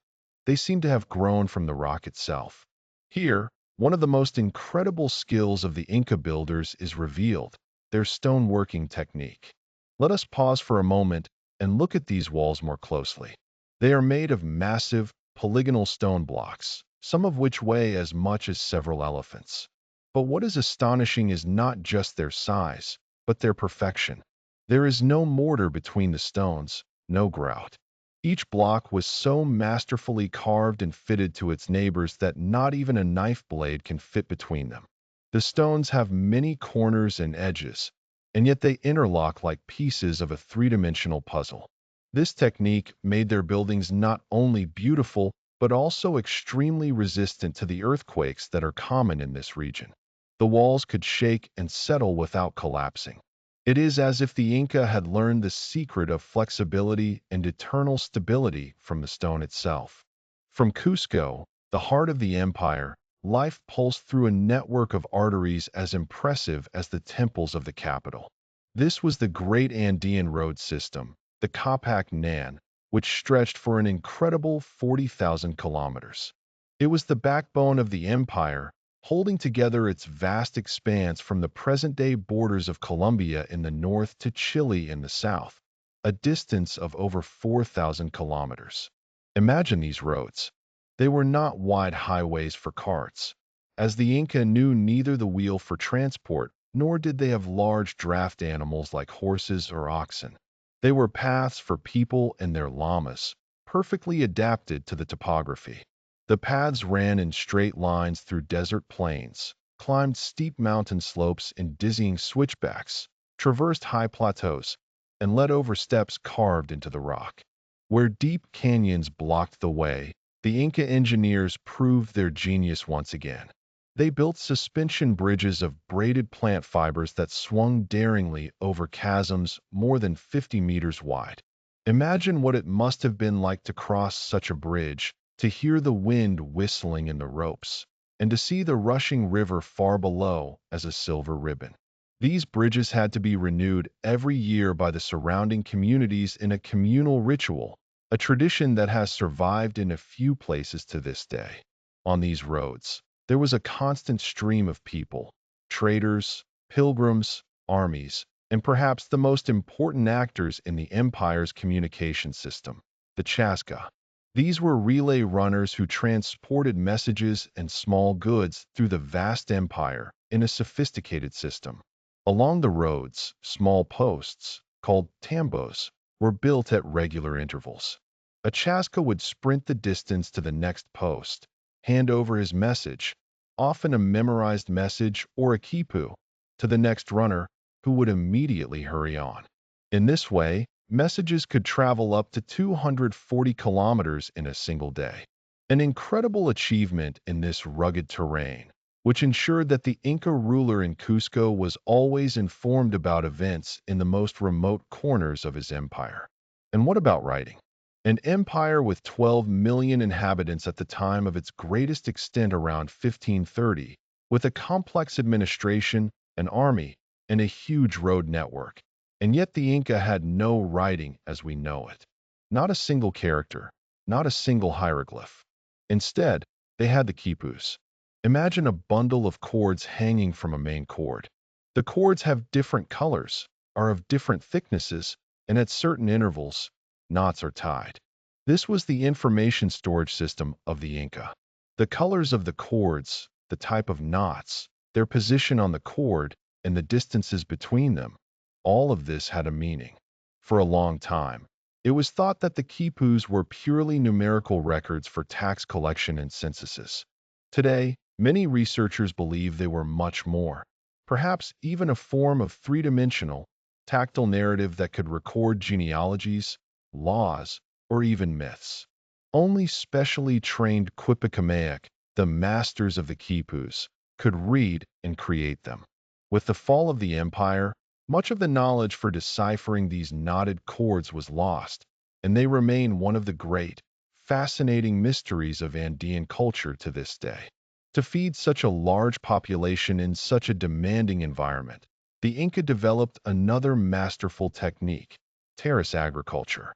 they seem to have grown from the rock itself. Here, one of the most incredible skills of the Inca builders is revealed, their stoneworking technique. Let us pause for a moment and look at these walls more closely. They are made of massive, polygonal stone blocks, some of which weigh as much as several elephants. But what is astonishing is not just their size, but their perfection. There is no mortar between the stones, no grout. Each block was so masterfully carved and fitted to its neighbors that not even a knife blade can fit between them. The stones have many corners and edges, and yet they interlock like pieces of a three-dimensional puzzle. This technique made their buildings not only beautiful, but also extremely resistant to the earthquakes that are common in this region. The walls could shake and settle without collapsing. It is as if the Inca had learned the secret of flexibility and eternal stability from the stone itself. From Cusco, the heart of the empire, life pulsed through a network of arteries as impressive as the temples of the capital. This was the Great Andean Road System, the Capac Nan, which stretched for an incredible 40,000 kilometers. It was the backbone of the empire, holding together its vast expanse from the present-day borders of Colombia in the north to Chile in the south, a distance of over 4,000 kilometers. Imagine these roads. They were not wide highways for carts, as the Inca knew neither the wheel for transport, nor did they have large draft animals like horses or oxen. They were paths for people and their llamas, perfectly adapted to the topography. The paths ran in straight lines through desert plains, climbed steep mountain slopes in dizzying switchbacks, traversed high plateaus, and led over steps carved into the rock. Where deep canyons blocked the way, the Inca engineers proved their genius once again. They built suspension bridges of braided plant fibers that swung daringly over chasms more than 50 meters wide. Imagine what it must have been like to cross such a bridge, to hear the wind whistling in the ropes, and to see the rushing river far below as a silver ribbon. These bridges had to be renewed every year by the surrounding communities in a communal ritual, a tradition that has survived in a few places to this day. On these roads, there was a constant stream of people, traders, pilgrims, armies, and perhaps the most important actors in the empire's communication system, the chasca. These were relay runners who transported messages and small goods through the vast empire in a sophisticated system. Along the roads, small posts, called tambos, were built at regular intervals. A chasca would sprint the distance to the next post, hand over his message, often a memorized message or a quipu, to the next runner, who would immediately hurry on. In this way, messages could travel up to 240 kilometers in a single day. An incredible achievement in this rugged terrain, which ensured that the Inca ruler in Cusco was always informed about events in the most remote corners of his empire. And what about writing? An empire with 12 million inhabitants at the time of its greatest extent around 1530, with a complex administration, an army, and a huge road network. And yet the Inca had no writing as we know it. Not a single character, not a single hieroglyph. Instead, they had the quipus. Imagine a bundle of cords hanging from a main cord. The cords have different colors, are of different thicknesses, and at certain intervals, knots are tied. This was the information storage system of the Inca. The colors of the cords, the type of knots, their position on the cord, and the distances between them, all of this had a meaning. For a long time, it was thought that the quipus were purely numerical records for tax collection and censuses. Today, many researchers believe they were much more, perhaps even a form of three-dimensional, tactile narrative that could record genealogies, laws, or even myths. Only specially trained Quipikamaic, the masters of the quipus, could read and create them. With the fall of the empire, much of the knowledge for deciphering these knotted cords was lost, and they remain one of the great, fascinating mysteries of Andean culture to this day. To feed such a large population in such a demanding environment, the Inca developed another masterful technique, terrace agriculture.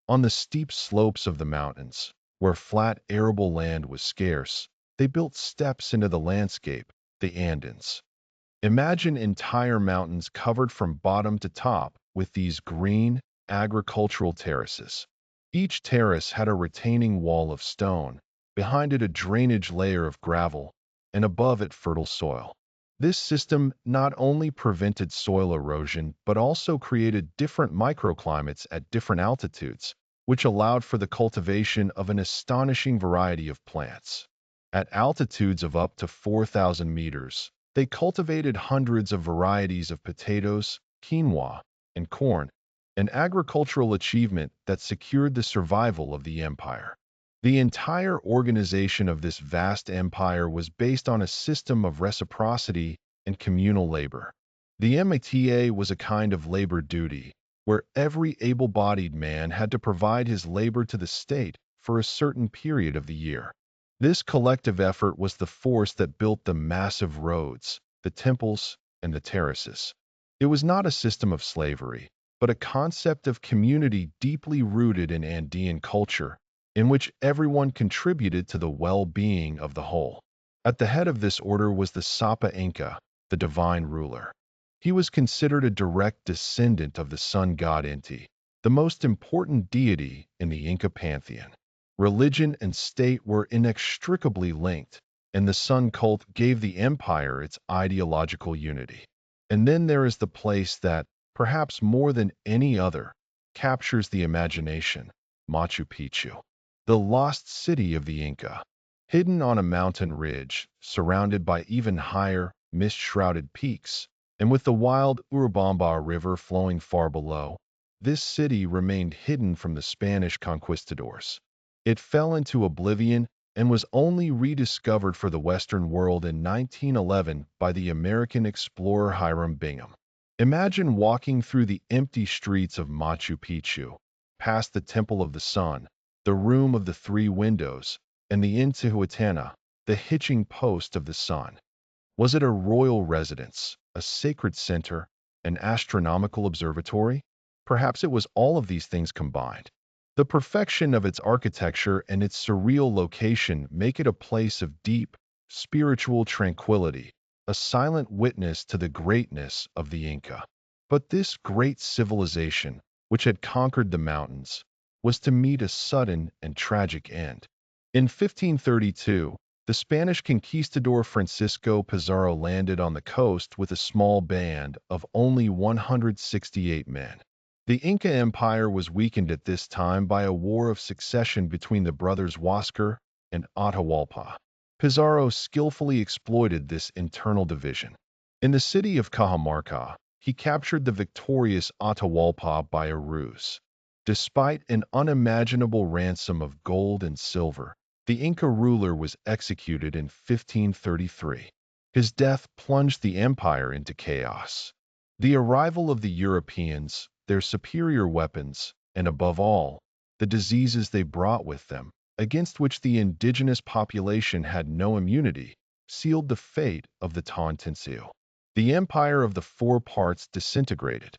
On the steep slopes of the mountains, where flat arable land was scarce, they built steps into the landscape, the Andes. Imagine entire mountains covered from bottom to top with these green, agricultural terraces. Each terrace had a retaining wall of stone, behind it a drainage layer of gravel, and above it fertile soil. This system not only prevented soil erosion but also created different microclimates at different altitudes, which allowed for the cultivation of an astonishing variety of plants. At altitudes of up to 4,000 meters, they cultivated hundreds of varieties of potatoes, quinoa, and corn, an agricultural achievement that secured the survival of the empire. The entire organization of this vast empire was based on a system of reciprocity and communal labor. The MTA was a kind of labor duty, where every able-bodied man had to provide his labor to the state for a certain period of the year. This collective effort was the force that built the massive roads, the temples, and the terraces. It was not a system of slavery, but a concept of community deeply rooted in Andean culture, in which everyone contributed to the well-being of the whole. At the head of this order was the Sapa Inca, the divine ruler. He was considered a direct descendant of the sun god Inti, the most important deity in the Inca pantheon. Religion and state were inextricably linked, and the sun cult gave the empire its ideological unity. And then there is the place that, perhaps more than any other, captures the imagination, Machu Picchu. The lost city of the Inca, hidden on a mountain ridge, surrounded by even higher, mist-shrouded peaks, and with the wild Urubamba River flowing far below, this city remained hidden from the Spanish conquistadors. It fell into oblivion and was only rediscovered for the Western world in 1911 by the American explorer Hiram Bingham. Imagine walking through the empty streets of Machu Picchu, past the Temple of the Sun, the Room of the Three Windows, and the Intihuatana, the hitching post of the sun. Was it a royal residence, a sacred center, an astronomical observatory? Perhaps it was all of these things combined. The perfection of its architecture and its surreal location make it a place of deep, spiritual tranquility, a silent witness to the greatness of the Inca. But this great civilization, which had conquered the mountains, was to meet a sudden and tragic end. In 1532, the Spanish conquistador Francisco Pizarro landed on the coast with a small band of only 168 men. The Inca Empire was weakened at this time by a war of succession between the brothers Huáscar and Atahualpa. Pizarro skillfully exploited this internal division. In the city of Cajamarca, he captured the victorious Atahualpa by a ruse. Despite an unimaginable ransom of gold and silver, the Inca ruler was executed in 1533. His death plunged the empire into chaos. The arrival of the Europeans, their superior weapons, and above all, the diseases they brought with them, against which the indigenous population had no immunity, sealed the fate of the Tawantinsuyo. The empire of the four parts disintegrated.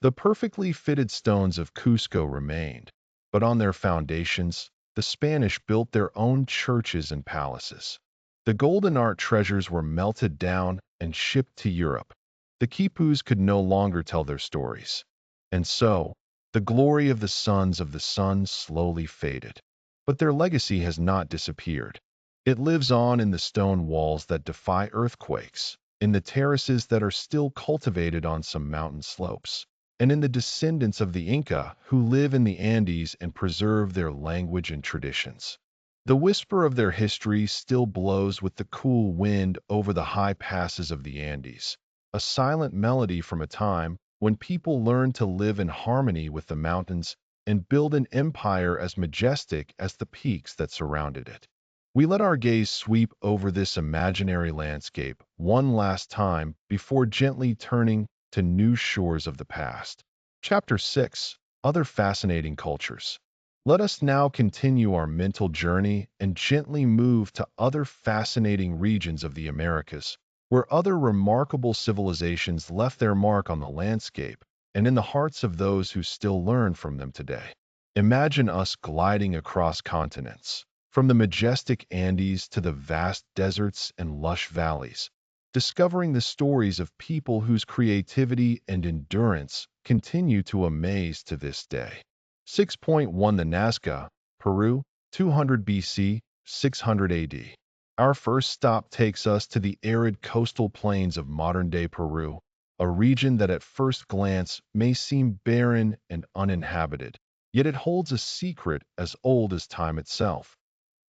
The perfectly fitted stones of Cusco remained, but on their foundations, the Spanish built their own churches and palaces. The golden art treasures were melted down and shipped to Europe. The Quipus could no longer tell their stories. And so, the glory of the sons of the sun slowly faded. But their legacy has not disappeared. It lives on in the stone walls that defy earthquakes, in the terraces that are still cultivated on some mountain slopes, and in the descendants of the Inca who live in the Andes and preserve their language and traditions. The whisper of their history still blows with the cool wind over the high passes of the Andes, a silent melody from a time when people learned to live in harmony with the mountains and build an empire as majestic as the peaks that surrounded it. We let our gaze sweep over this imaginary landscape one last time before gently turning to new shores of the past. Chapter 6: Other Fascinating Cultures. Let us now continue our mental journey and gently move to other fascinating regions of the Americas, where other remarkable civilizations left their mark on the landscape and in the hearts of those who still learn from them today. Imagine us gliding across continents, from the majestic Andes to the vast deserts and lush valleys, discovering the stories of people whose creativity and endurance continue to amaze to this day. 6.1 The Nazca, Peru, 200 BC, 600 AD. Our first stop takes us to the arid coastal plains of modern-day Peru, a region that at first glance may seem barren and uninhabited, yet it holds a secret as old as time itself,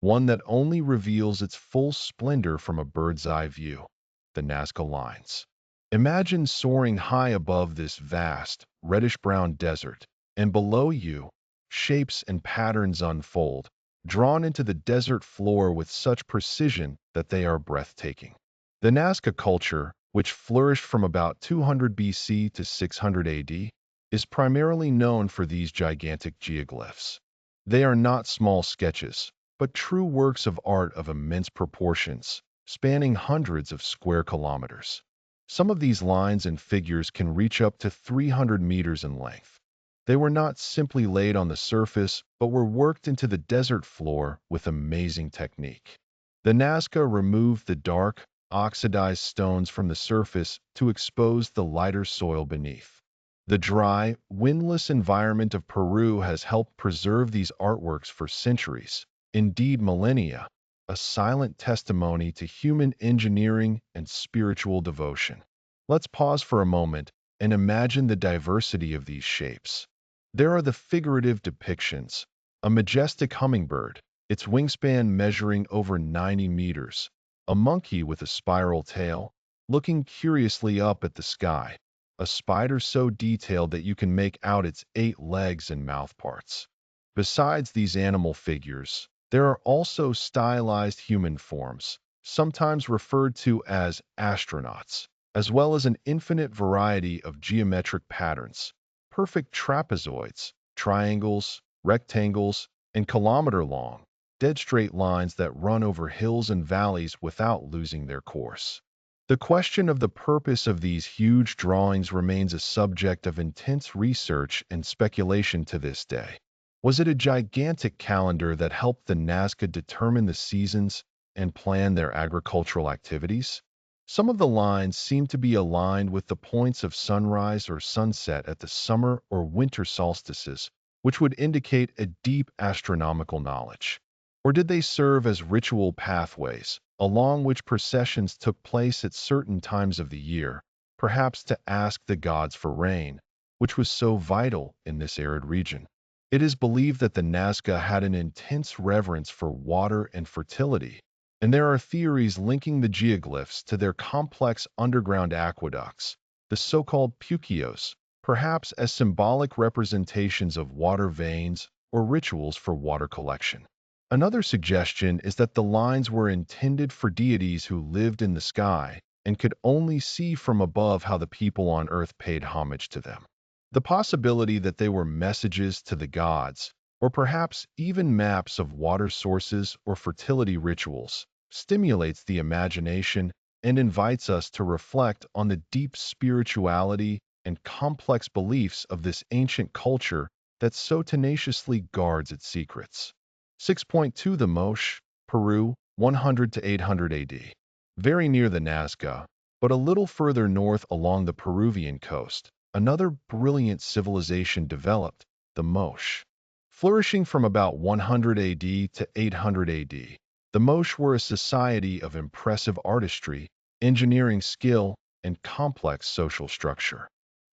one that only reveals its full splendor from a bird's-eye view: the Nazca Lines. Imagine soaring high above this vast, reddish-brown desert, and below you, shapes and patterns unfold, drawn into the desert floor with such precision that they are breathtaking. The Nazca culture, which flourished from about 200 BC to 600 AD, is primarily known for these gigantic geoglyphs. They are not small sketches, but true works of art of immense proportions, spanning hundreds of square kilometers. Some of these lines and figures can reach up to 300 meters in length. They were not simply laid on the surface, but were worked into the desert floor with amazing technique. The Nazca removed the dark, oxidized stones from the surface to expose the lighter soil beneath. The dry, windless environment of Peru has helped preserve these artworks for centuries, indeed millennia, a silent testimony to human engineering and spiritual devotion. Let's pause for a moment and imagine the diversity of these shapes. There are the figurative depictions: a majestic hummingbird, its wingspan measuring over 90 meters, a monkey with a spiral tail, looking curiously up at the sky, a spider so detailed that you can make out its 8 legs and mouth parts. Besides these animal figures, there are also stylized human forms, sometimes referred to as astronauts, as well as an infinite variety of geometric patterns: perfect trapezoids, triangles, rectangles, and kilometer-long, dead straight lines that run over hills and valleys without losing their course. The question of the purpose of these huge drawings remains a subject of intense research and speculation to this day. Was it a gigantic calendar that helped the Nazca determine the seasons and plan their agricultural activities? Some of the lines seem to be aligned with the points of sunrise or sunset at the summer or winter solstices, which would indicate a deep astronomical knowledge. Or did they serve as ritual pathways, along which processions took place at certain times of the year, perhaps to ask the gods for rain, which was so vital in this arid region? It is believed that the Nazca had an intense reverence for water and fertility, and there are theories linking the geoglyphs to their complex underground aqueducts, the so-called puquios, perhaps as symbolic representations of water veins or rituals for water collection. Another suggestion is that the lines were intended for deities who lived in the sky and could only see from above how the people on earth paid homage to them. The possibility that they were messages to the gods, or perhaps even maps of water sources or fertility rituals, stimulates the imagination and invites us to reflect on the deep spirituality and complex beliefs of this ancient culture that so tenaciously guards its secrets. 6.2 The Moche, Peru, 100 to 800 AD. Very near the Nazca, but a little further north along the Peruvian coast, another brilliant civilization developed: the Moche. Flourishing from about 100 AD to 800 AD, the Moche were a society of impressive artistry, engineering skill, and complex social structure.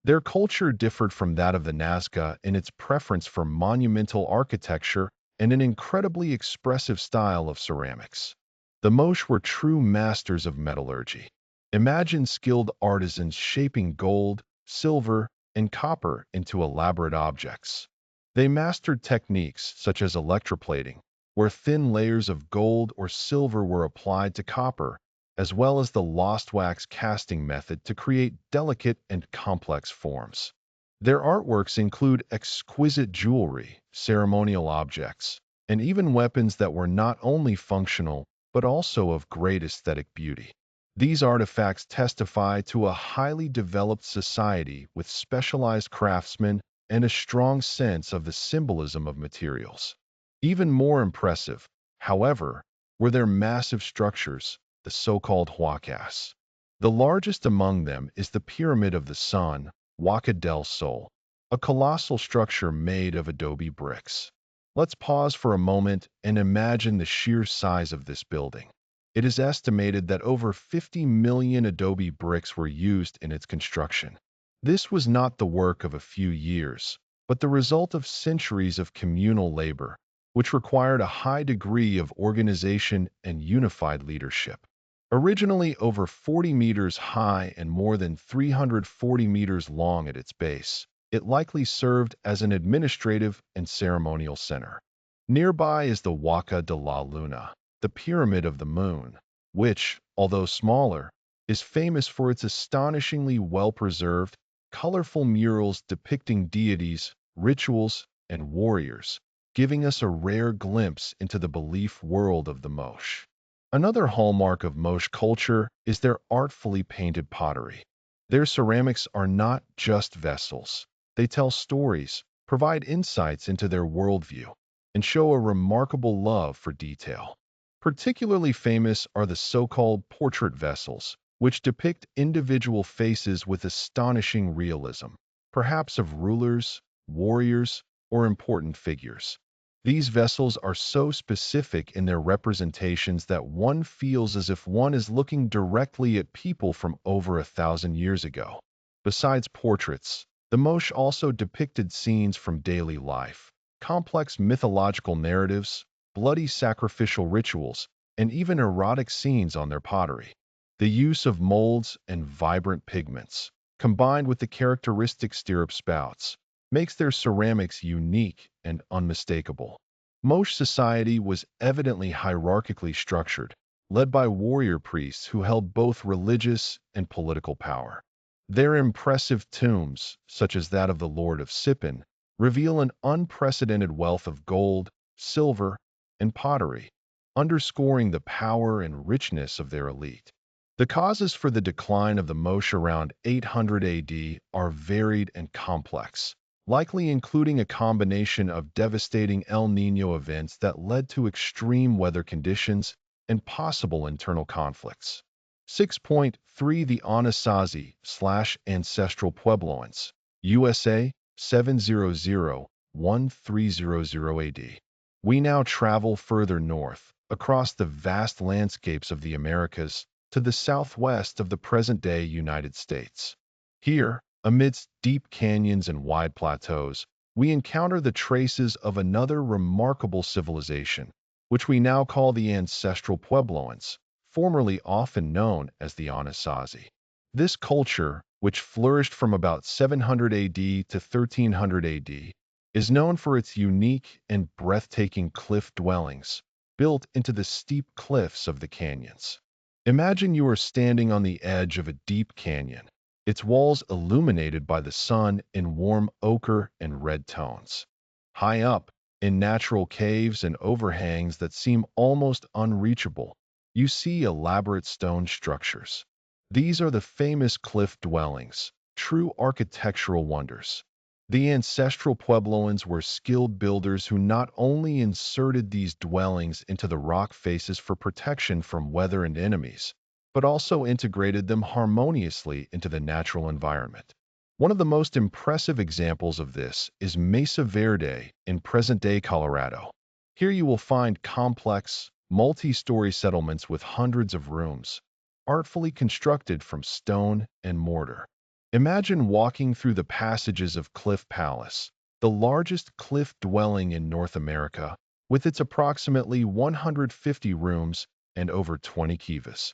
Their culture differed from that of the Nazca in its preference for monumental architecture and an incredibly expressive style of ceramics. The Moche were true masters of metallurgy. Imagine skilled artisans shaping gold, silver, and copper into elaborate objects. They mastered techniques such as electroplating, where thin layers of gold or silver were applied to copper, as well as the lost wax casting method to create delicate and complex forms. Their artworks include exquisite jewelry, ceremonial objects, and even weapons that were not only functional but also of great aesthetic beauty. These artifacts testify to a highly developed society with specialized craftsmen and a strong sense of the symbolism of materials. Even more impressive, however, were their massive structures, the so-called huacas. The largest among them is the Pyramid of the Sun, Huaca del Sol, a colossal structure made of adobe bricks. Let's pause for a moment and imagine the sheer size of this building. It is estimated that over 50 million adobe bricks were used in its construction. This was not the work of a few years, but the result of centuries of communal labor, which required a high degree of organization and unified leadership. Originally over 40 meters high and more than 340 meters long at its base, it likely served as an administrative and ceremonial center. Nearby is the Huaca de la Luna, the Pyramid of the Moon, which, although smaller, is famous for its astonishingly well-preserved, colorful murals depicting deities, rituals, and warriors, giving us a rare glimpse into the belief world of the Moche. Another hallmark of Moche culture is their artfully painted pottery. Their ceramics are not just vessels. They tell stories, provide insights into their worldview, and show a remarkable love for detail. Particularly famous are the so-called portrait vessels, which depict individual faces with astonishing realism, perhaps of rulers, warriors, or important figures. These vessels are so specific in their representations that one feels as if one is looking directly at people from over 1,000 years ago. Besides portraits, the Moche also depicted scenes from daily life, complex mythological narratives, bloody sacrificial rituals, and even erotic scenes on their pottery. The use of molds and vibrant pigments, combined with the characteristic stirrup spouts, makes their ceramics unique and unmistakable. Moche society was evidently hierarchically structured, led by warrior priests who held both religious and political power. Their impressive tombs, such as that of the Lord of Sippin, reveal an unprecedented wealth of gold, silver, and pottery, underscoring the power and richness of their elite. The causes for the decline of the Moche around 800 AD are varied and complex, likely including a combination of devastating El Niño events that led to extreme weather conditions and possible internal conflicts. 6.3 The Anasazi/Ancestral Puebloans, USA, 700-1300 AD. We now travel further north, across the vast landscapes of the Americas, to the southwest of the present-day United States. Here, amidst deep canyons and wide plateaus, we encounter the traces of another remarkable civilization, which we now call the ancestral Puebloans, formerly often known as the Anasazi. This culture, which flourished from about 700 AD to 1300 AD, is known for its unique and breathtaking cliff dwellings, built into the steep cliffs of the canyons. Imagine you are standing on the edge of a deep canyon, its walls illuminated by the sun in warm ochre and red tones. High up, in natural caves and overhangs that seem almost unreachable, you see elaborate stone structures. These are the famous cliff dwellings, true architectural wonders. The ancestral Puebloans were skilled builders who not only inserted these dwellings into the rock faces for protection from weather and enemies, but also integrated them harmoniously into the natural environment. One of the most impressive examples of this is Mesa Verde in present-day Colorado. Here you will find complex, multi-story settlements with hundreds of rooms, artfully constructed from stone and mortar. Imagine walking through the passages of Cliff Palace, the largest cliff dwelling in North America, with its approximately 150 rooms and over 20 kivas.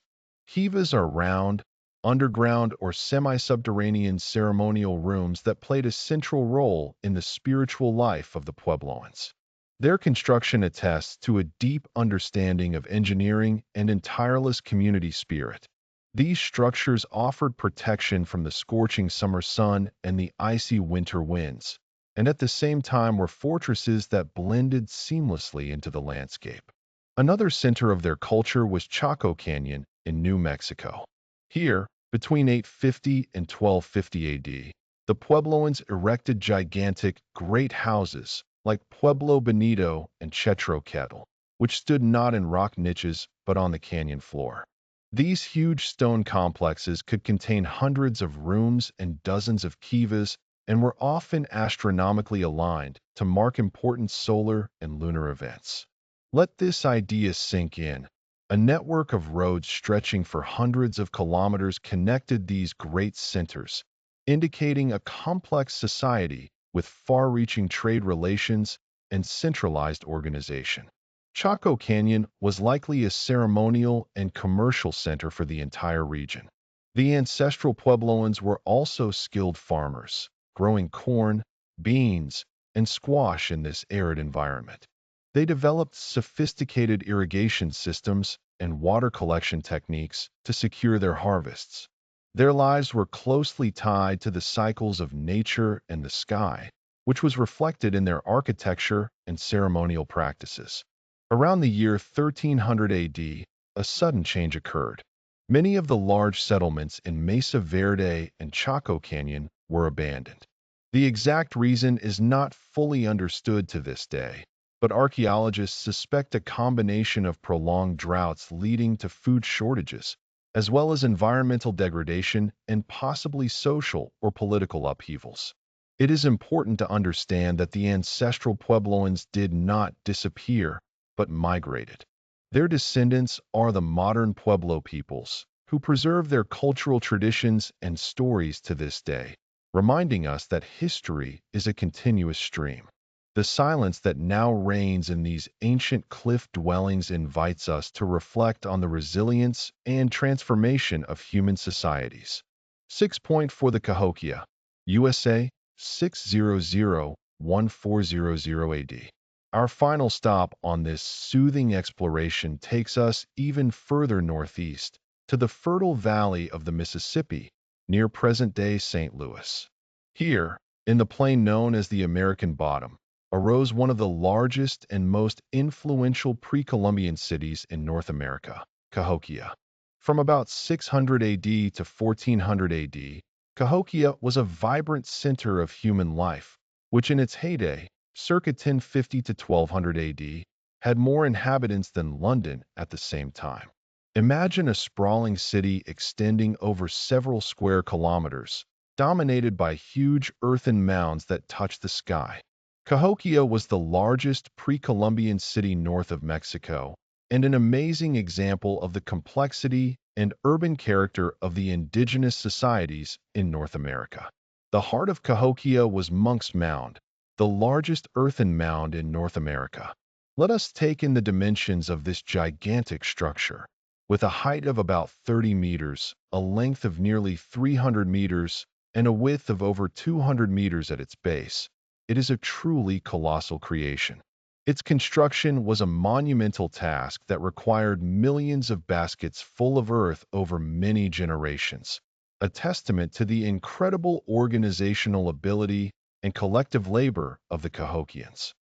Kivas are round, underground or semi-subterranean ceremonial rooms that played a central role in the spiritual life of the Puebloans. Their construction attests to a deep understanding of engineering and a tireless community spirit. These structures offered protection from the scorching summer sun and the icy winter winds, and at the same time were fortresses that blended seamlessly into the landscape. Another center of their culture was Chaco Canyon in New Mexico. Here, between 850 and 1250 AD, the Puebloans erected gigantic, great houses like Pueblo Bonito and Chetroquetl, which stood not in rock niches but on the canyon floor. These huge stone complexes could contain hundreds of rooms and dozens of kivas and were often astronomically aligned to mark important solar and lunar events. Let this idea sink in. A network of roads stretching for hundreds of kilometers connected these great centers, indicating a complex society with far-reaching trade relations and centralized organization. Chaco Canyon was likely a ceremonial and commercial center for the entire region. The ancestral Puebloans were also skilled farmers, growing corn, beans, and squash in this arid environment. They developed sophisticated irrigation systems and water collection techniques to secure their harvests. Their lives were closely tied to the cycles of nature and the sky, which was reflected in their architecture and ceremonial practices. Around the year 1300 AD, a sudden change occurred. Many of the large settlements in Mesa Verde and Chaco Canyon were abandoned. The exact reason is not fully understood to this day, but archaeologists suspect a combination of prolonged droughts leading to food shortages, as well as environmental degradation and possibly social or political upheavals. It is important to understand that the ancestral Puebloans did not disappear, but migrated. Their descendants are the modern Pueblo peoples, who preserve their cultural traditions and stories to this day, reminding us that history is a continuous stream. The silence that now reigns in these ancient cliff dwellings invites us to reflect on the resilience and transformation of human societies. 6 Point for the Cahokia, USA, 600-1400 AD. Our final stop on this soothing exploration takes us even further northeast, to the fertile valley of the Mississippi, near present-day St. Louis. Here, in the plain known as the American Bottom, arose one of the largest and most influential pre-Columbian cities in North America, Cahokia. From about 600 AD to 1400 AD, Cahokia was a vibrant center of human life, which in its heyday, circa 1050 to 1200 AD, had more inhabitants than London at the same time. Imagine a sprawling city extending over several square kilometers, dominated by huge earthen mounds that touch the sky. Cahokia was the largest pre-Columbian city north of Mexico, and an amazing example of the complexity and urban character of the indigenous societies in North America. The heart of Cahokia was Monk's Mound, the largest earthen mound in North America. Let us take in the dimensions of this gigantic structure. With a height of about 30 meters, a length of nearly 300 meters, and a width of over 200 meters at its base, it is a truly colossal creation. Its construction was a monumental task that required millions of baskets full of earth over many generations, a testament to the incredible organizational ability and collective labor of the Cahokians.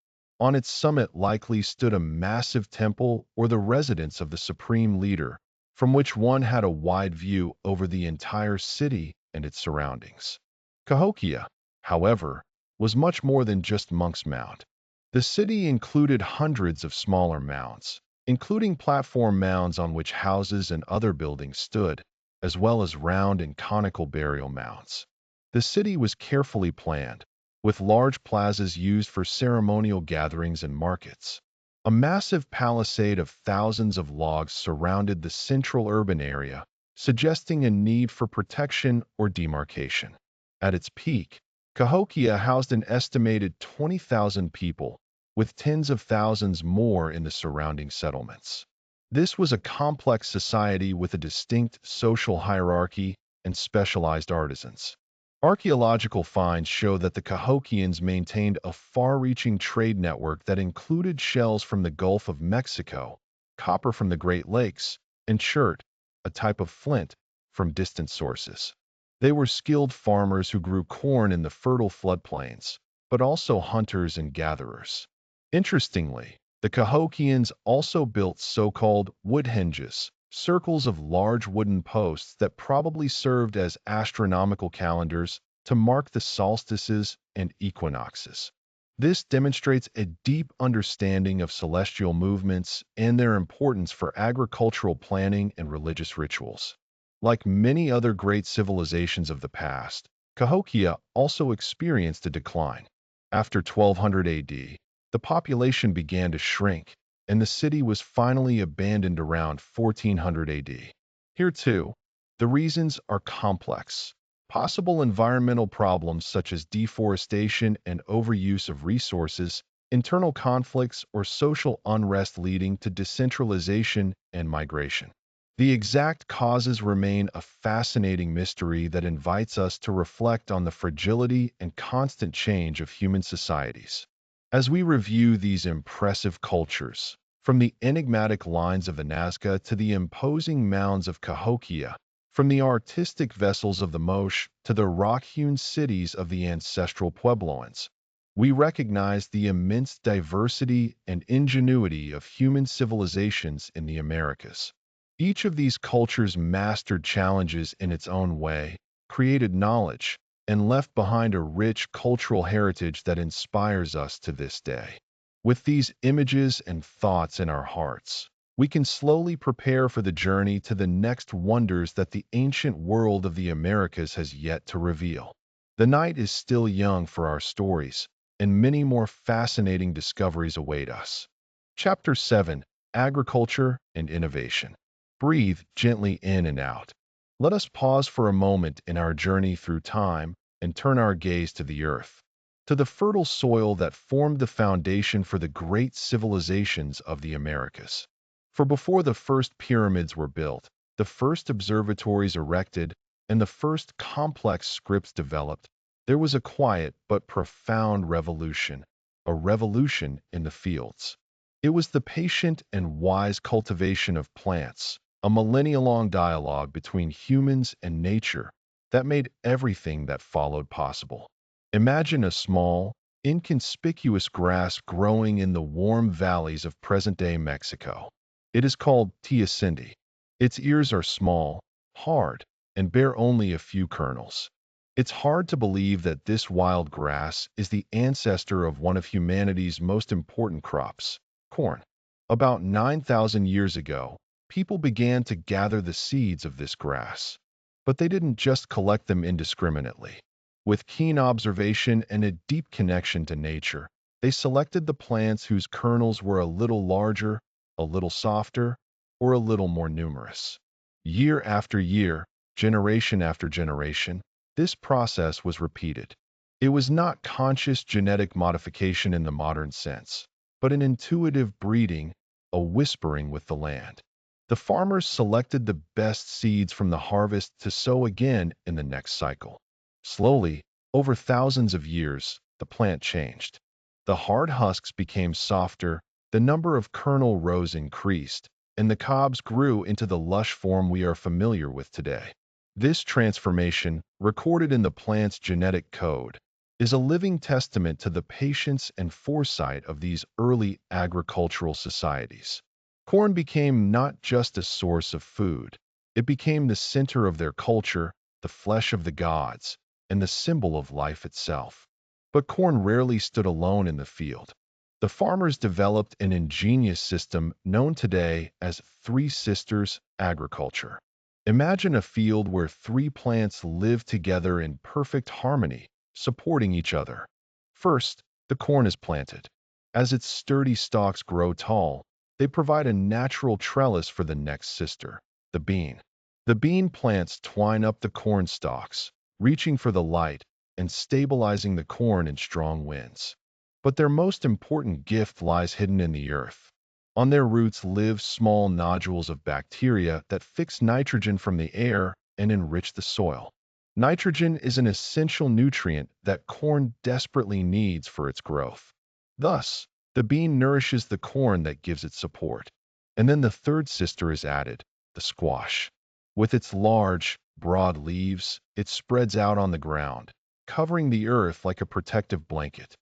On its summit likely stood a massive temple or the residence of the supreme leader, from which one had a wide view over the entire city and its surroundings. Cahokia, however, was much more than just Monk's Mound. The city included hundreds of smaller mounds, including platform mounds on which houses and other buildings stood, as well as round and conical burial mounds. The city was carefully planned, with large plazas used for ceremonial gatherings and markets. A massive palisade of thousands of logs surrounded the central urban area, suggesting a need for protection or demarcation. At its peak, Cahokia housed an estimated 20,000 people, with tens of thousands more in the surrounding settlements. This was a complex society with a distinct social hierarchy and specialized artisans. Archaeological finds show that the Cahokians maintained a far-reaching trade network that included shells from the Gulf of Mexico, copper from the Great Lakes, and chert, a type of flint, from distant sources. They were skilled farmers who grew corn in the fertile floodplains, but also hunters and gatherers. Interestingly, the Cahokians also built so-called wood henges, circles of large wooden posts that probably served as astronomical calendars to mark the solstices and equinoxes. This demonstrates a deep understanding of celestial movements and their importance for agricultural planning and religious rituals. Like many other great civilizations of the past, Cahokia also experienced a decline. After 1200 AD, the population began to shrink, and the city was finally abandoned around 1400 AD. Here, too, the reasons are complex. Possible environmental problems such as deforestation and overuse of resources, internal conflicts, or social unrest leading to decentralization and migration. The exact causes remain a fascinating mystery that invites us to reflect on the fragility and constant change of human societies. As we review these impressive cultures, from the enigmatic lines of the Nazca to the imposing mounds of Cahokia, from the artistic vessels of the Moche to the rock-hewn cities of the ancestral Puebloans, we recognize the immense diversity and ingenuity of human civilizations in the Americas. Each of these cultures mastered challenges in its own way, created knowledge, and left behind a rich cultural heritage that inspires us to this day. With these images and thoughts in our hearts, we can slowly prepare for the journey to the next wonders that the ancient world of the Americas has yet to reveal. The night is still young for our stories, and many more fascinating discoveries await us. Chapter 7: Agriculture and Innovation. Breathe gently in and out. Let us pause for a moment in our journey through time and turn our gaze to the earth, to the fertile soil that formed the foundation for the great civilizations of the Americas. For before the first pyramids were built, the first observatories erected, and the first complex scripts developed, there was a quiet but profound revolution, a revolution in the fields. It was the patient and wise cultivation of plants, a millennia-long dialogue between humans and nature that made everything that followed possible. Imagine a small, inconspicuous grass growing in the warm valleys of present-day Mexico. It is called teosinte. Its ears are small, hard, and bear only a few kernels. It's hard to believe that this wild grass is the ancestor of one of humanity's most important crops, corn. About 9,000 years ago, people began to gather the seeds of this grass. But they didn't just collect them indiscriminately. With keen observation and a deep connection to nature, they selected the plants whose kernels were a little larger, a little softer, or a little more numerous. Year after year, generation after generation, this process was repeated. It was not conscious genetic modification in the modern sense, but an intuitive breeding, a whispering with the land. The farmers selected the best seeds from the harvest to sow again in the next cycle. Slowly, over thousands of years, the plant changed. The hard husks became softer, the number of kernel rows increased, and the cobs grew into the lush form we are familiar with today. This transformation, recorded in the plant's genetic code, is a living testament to the patience and foresight of these early agricultural societies. Corn became not just a source of food, it became the center of their culture, the flesh of the gods, and the symbol of life itself. But corn rarely stood alone in the field. The farmers developed an ingenious system known today as Three Sisters agriculture. Imagine a field where three plants live together in perfect harmony, supporting each other. First, the corn is planted. As its sturdy stalks grow tall, they provide a natural trellis for the next sister, the bean. The bean plants twine up the corn stalks, reaching for the light and stabilizing the corn in strong winds. But their most important gift lies hidden in the earth. On their roots live small nodules of bacteria that fix nitrogen from the air and enrich the soil. Nitrogen is an essential nutrient that corn desperately needs for its growth. Thus, the bean nourishes the corn that gives it support. And then the third sister is added, the squash. With its large, broad leaves, it spreads out on the ground, covering the earth like a protective blanket.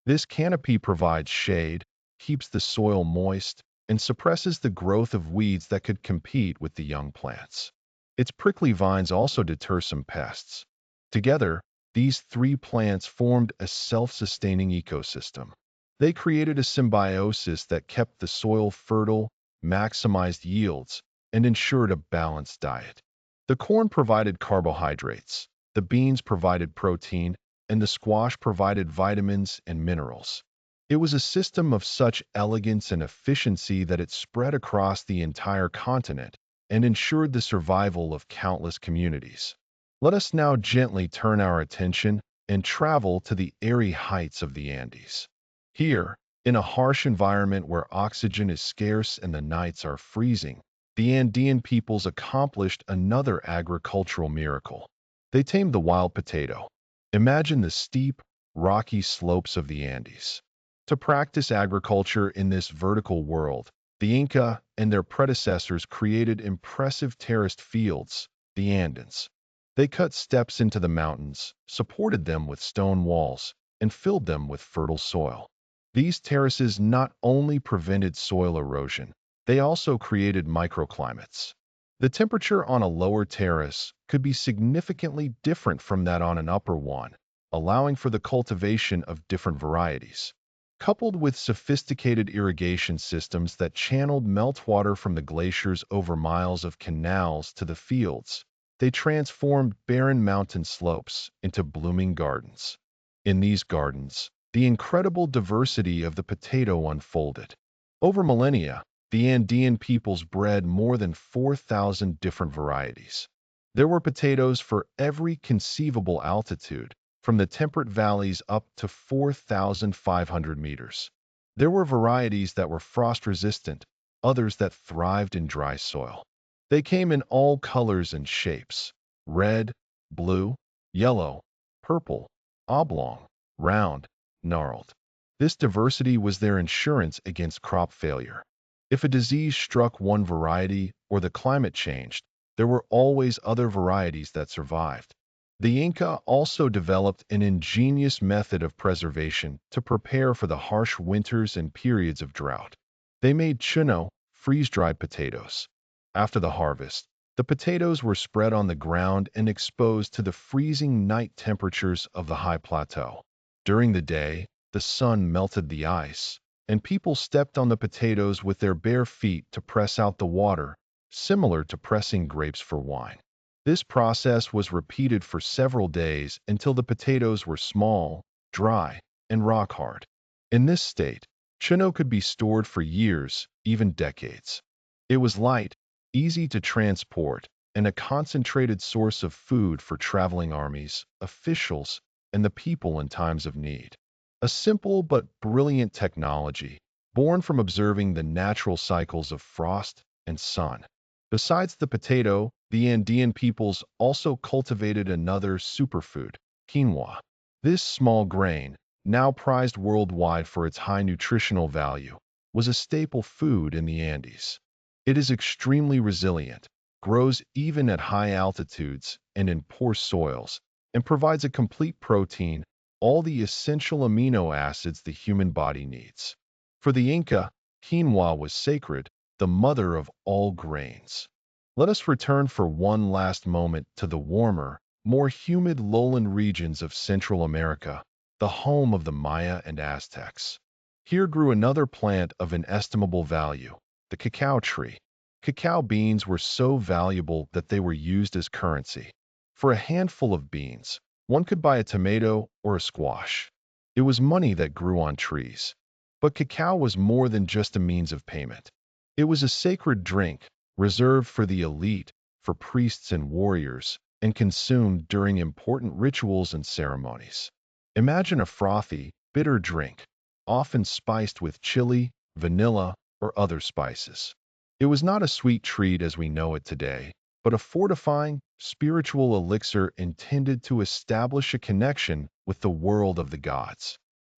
This canopy provides shade, keeps the soil moist, and suppresses the growth of weeds that could compete with the young plants. Its prickly vines also deter some pests. Together, these three plants formed a self-sustaining ecosystem. They created a symbiosis that kept the soil fertile, maximized yields, and ensured a balanced diet. The corn provided carbohydrates, The beans provided protein, and the squash provided vitamins and minerals. It was a system of such elegance and efficiency that it spread across the entire continent and ensured the survival of countless communities. Let us now gently turn our attention and travel to the airy heights of the Andes. Here, in a harsh environment where oxygen is scarce and the nights are freezing, the Andean peoples accomplished another agricultural miracle. They tamed the wild potato. Imagine the steep, rocky slopes of the Andes. To practice agriculture in this vertical world, the Inca and their predecessors created impressive terraced fields, the Andins. They cut steps into the mountains, supported them with stone walls, and filled them with fertile soil. These terraces not only prevented soil erosion, they also created microclimates. The temperature on a lower terrace could be significantly different from that on an upper one, allowing for the cultivation of different varieties. Coupled with sophisticated irrigation systems that channeled meltwater from the glaciers over miles of canals to the fields, they transformed barren mountain slopes into blooming gardens. In these gardens, the incredible diversity of the potato unfolded. Over millennia, the Andean peoples bred more than 4,000 different varieties. There were potatoes for every conceivable altitude, from the temperate valleys up to 4,500 meters. There were varieties that were frost-resistant, others that thrived in dry soil. They came in all colors and shapes: red, blue, yellow, purple, oblong, round, gnarled. This diversity was their insurance against crop failure. If a disease struck one variety or the climate changed, there were always other varieties that survived. The Inca also developed an ingenious method of preservation to prepare for the harsh winters and periods of drought. They made chuno, freeze-dried potatoes. After the harvest, the potatoes were spread on the ground and exposed to the freezing night temperatures of the high plateau. During the day, the sun melted the ice, and people stepped on the potatoes with their bare feet to press out the water, similar to pressing grapes for wine. This process was repeated for several days until the potatoes were small, dry, and rock-hard. In this state, chuno could be stored for years, even decades. It was light, easy to transport, and a concentrated source of food for traveling armies, officials, and the people in times of need. A simple but brilliant technology, born from observing the natural cycles of frost and sun. Besides the potato, the Andean peoples also cultivated another superfood, quinoa. This small grain, now prized worldwide for its high nutritional value, was a staple food in the Andes. It is extremely resilient, grows even at high altitudes and in poor soils, and provides a complete protein, all the essential amino acids the human body needs. For the Inca, quinoa was sacred, the mother of all grains. Let us return for one last moment to the warmer, more humid lowland regions of Central America, the home of the Maya and Aztecs. Here grew another plant of inestimable value, the cacao tree. Cacao beans were so valuable that they were used as currency. For a handful of beans, one could buy a tomato or a squash. It was money that grew on trees. But cacao was more than just a means of payment. It was a sacred drink, reserved for the elite, for priests and warriors, and consumed during important rituals and ceremonies. Imagine a frothy, bitter drink, often spiced with chili, vanilla, or other spices. It was not a sweet treat as we know it today, but a fortifying, spiritual elixir intended to establish a connection with the world of the gods.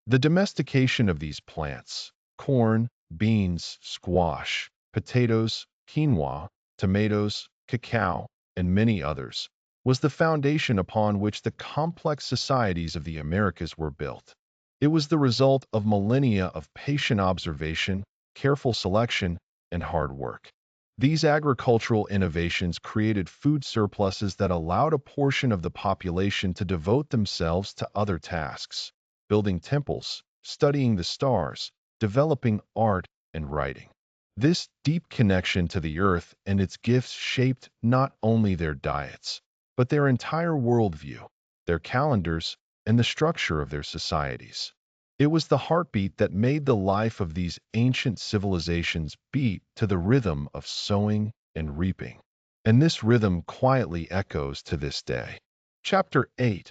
The domestication of these plants, corn, beans, squash, potatoes, quinoa, tomatoes, cacao, and many others, was the foundation upon which the complex societies of the Americas were built. It was the result of millennia of patient observation, careful selection, and hard work. These agricultural innovations created food surpluses that allowed a portion of the population to devote themselves to other tasks, building temples, studying the stars, developing art, and writing. This deep connection to the earth and its gifts shaped not only their diets, but their entire worldview, their calendars, and the structure of their societies. It was the heartbeat that made the life of these ancient civilizations beat to the rhythm of sowing and reaping. And this rhythm quietly echoes to this day. Chapter 8: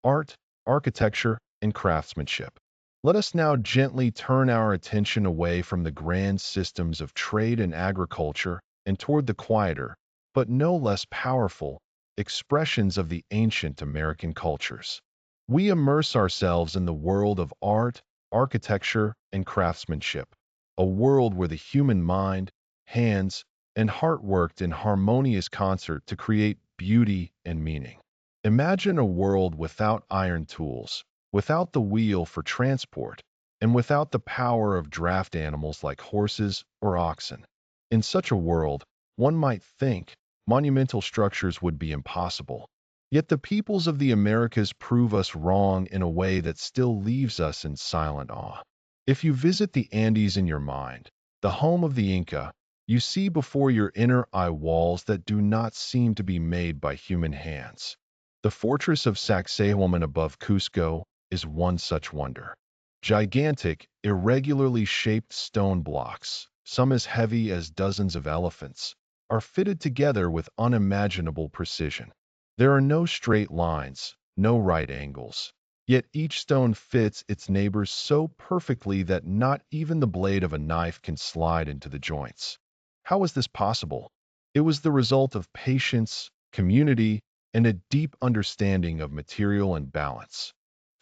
Art, Architecture, and Craftsmanship. Let us now gently turn our attention away from the grand systems of trade and agriculture and toward the quieter, but no less powerful, expressions of the ancient American cultures. We immerse ourselves in the world of art, architecture, and craftsmanship, a world where the human mind, hands, and heart worked in harmonious concert to create beauty and meaning. Imagine a world without iron tools, without the wheel for transport, and without the power of draft animals like horses or oxen. In such a world, one might think monumental structures would be impossible. Yet the peoples of the Americas prove us wrong in a way that still leaves us in silent awe. If you visit the Andes in your mind, the home of the Inca, you see before your inner eye walls that do not seem to be made by human hands. The fortress of Sacsayhuaman above Cusco is one such wonder. Gigantic, irregularly shaped stone blocks, some as heavy as dozens of elephants, are fitted together with unimaginable precision. There are no straight lines, no right angles. Yet each stone fits its neighbors so perfectly that not even the blade of a knife can slide into the joints. How is this possible? It was the result of patience, community, and a deep understanding of material and balance.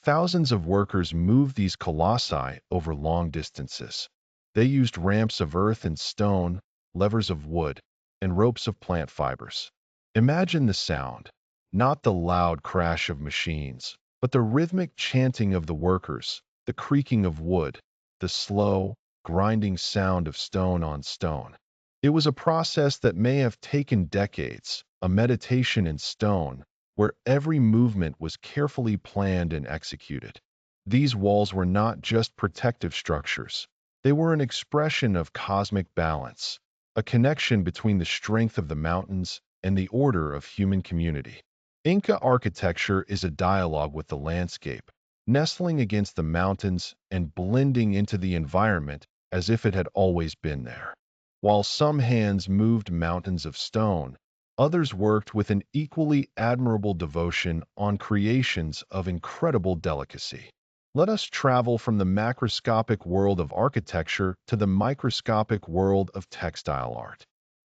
Thousands of workers moved these colossi over long distances. They used ramps of earth and stone, levers of wood, and ropes of plant fibers. Imagine the sound. Not the loud crash of machines, but the rhythmic chanting of the workers, the creaking of wood, the slow, grinding sound of stone on stone. It was a process that may have taken decades, a meditation in stone, where every movement was carefully planned and executed. These walls were not just protective structures. They were an expression of cosmic balance, a connection between the strength of the mountains and the order of human community. Inca architecture is a dialogue with the landscape, nestling against the mountains and blending into the environment as if it had always been there. While some hands moved mountains of stone, others worked with an equally admirable devotion on creations of incredible delicacy. Let us travel from the macroscopic world of architecture to the microscopic world of textile art.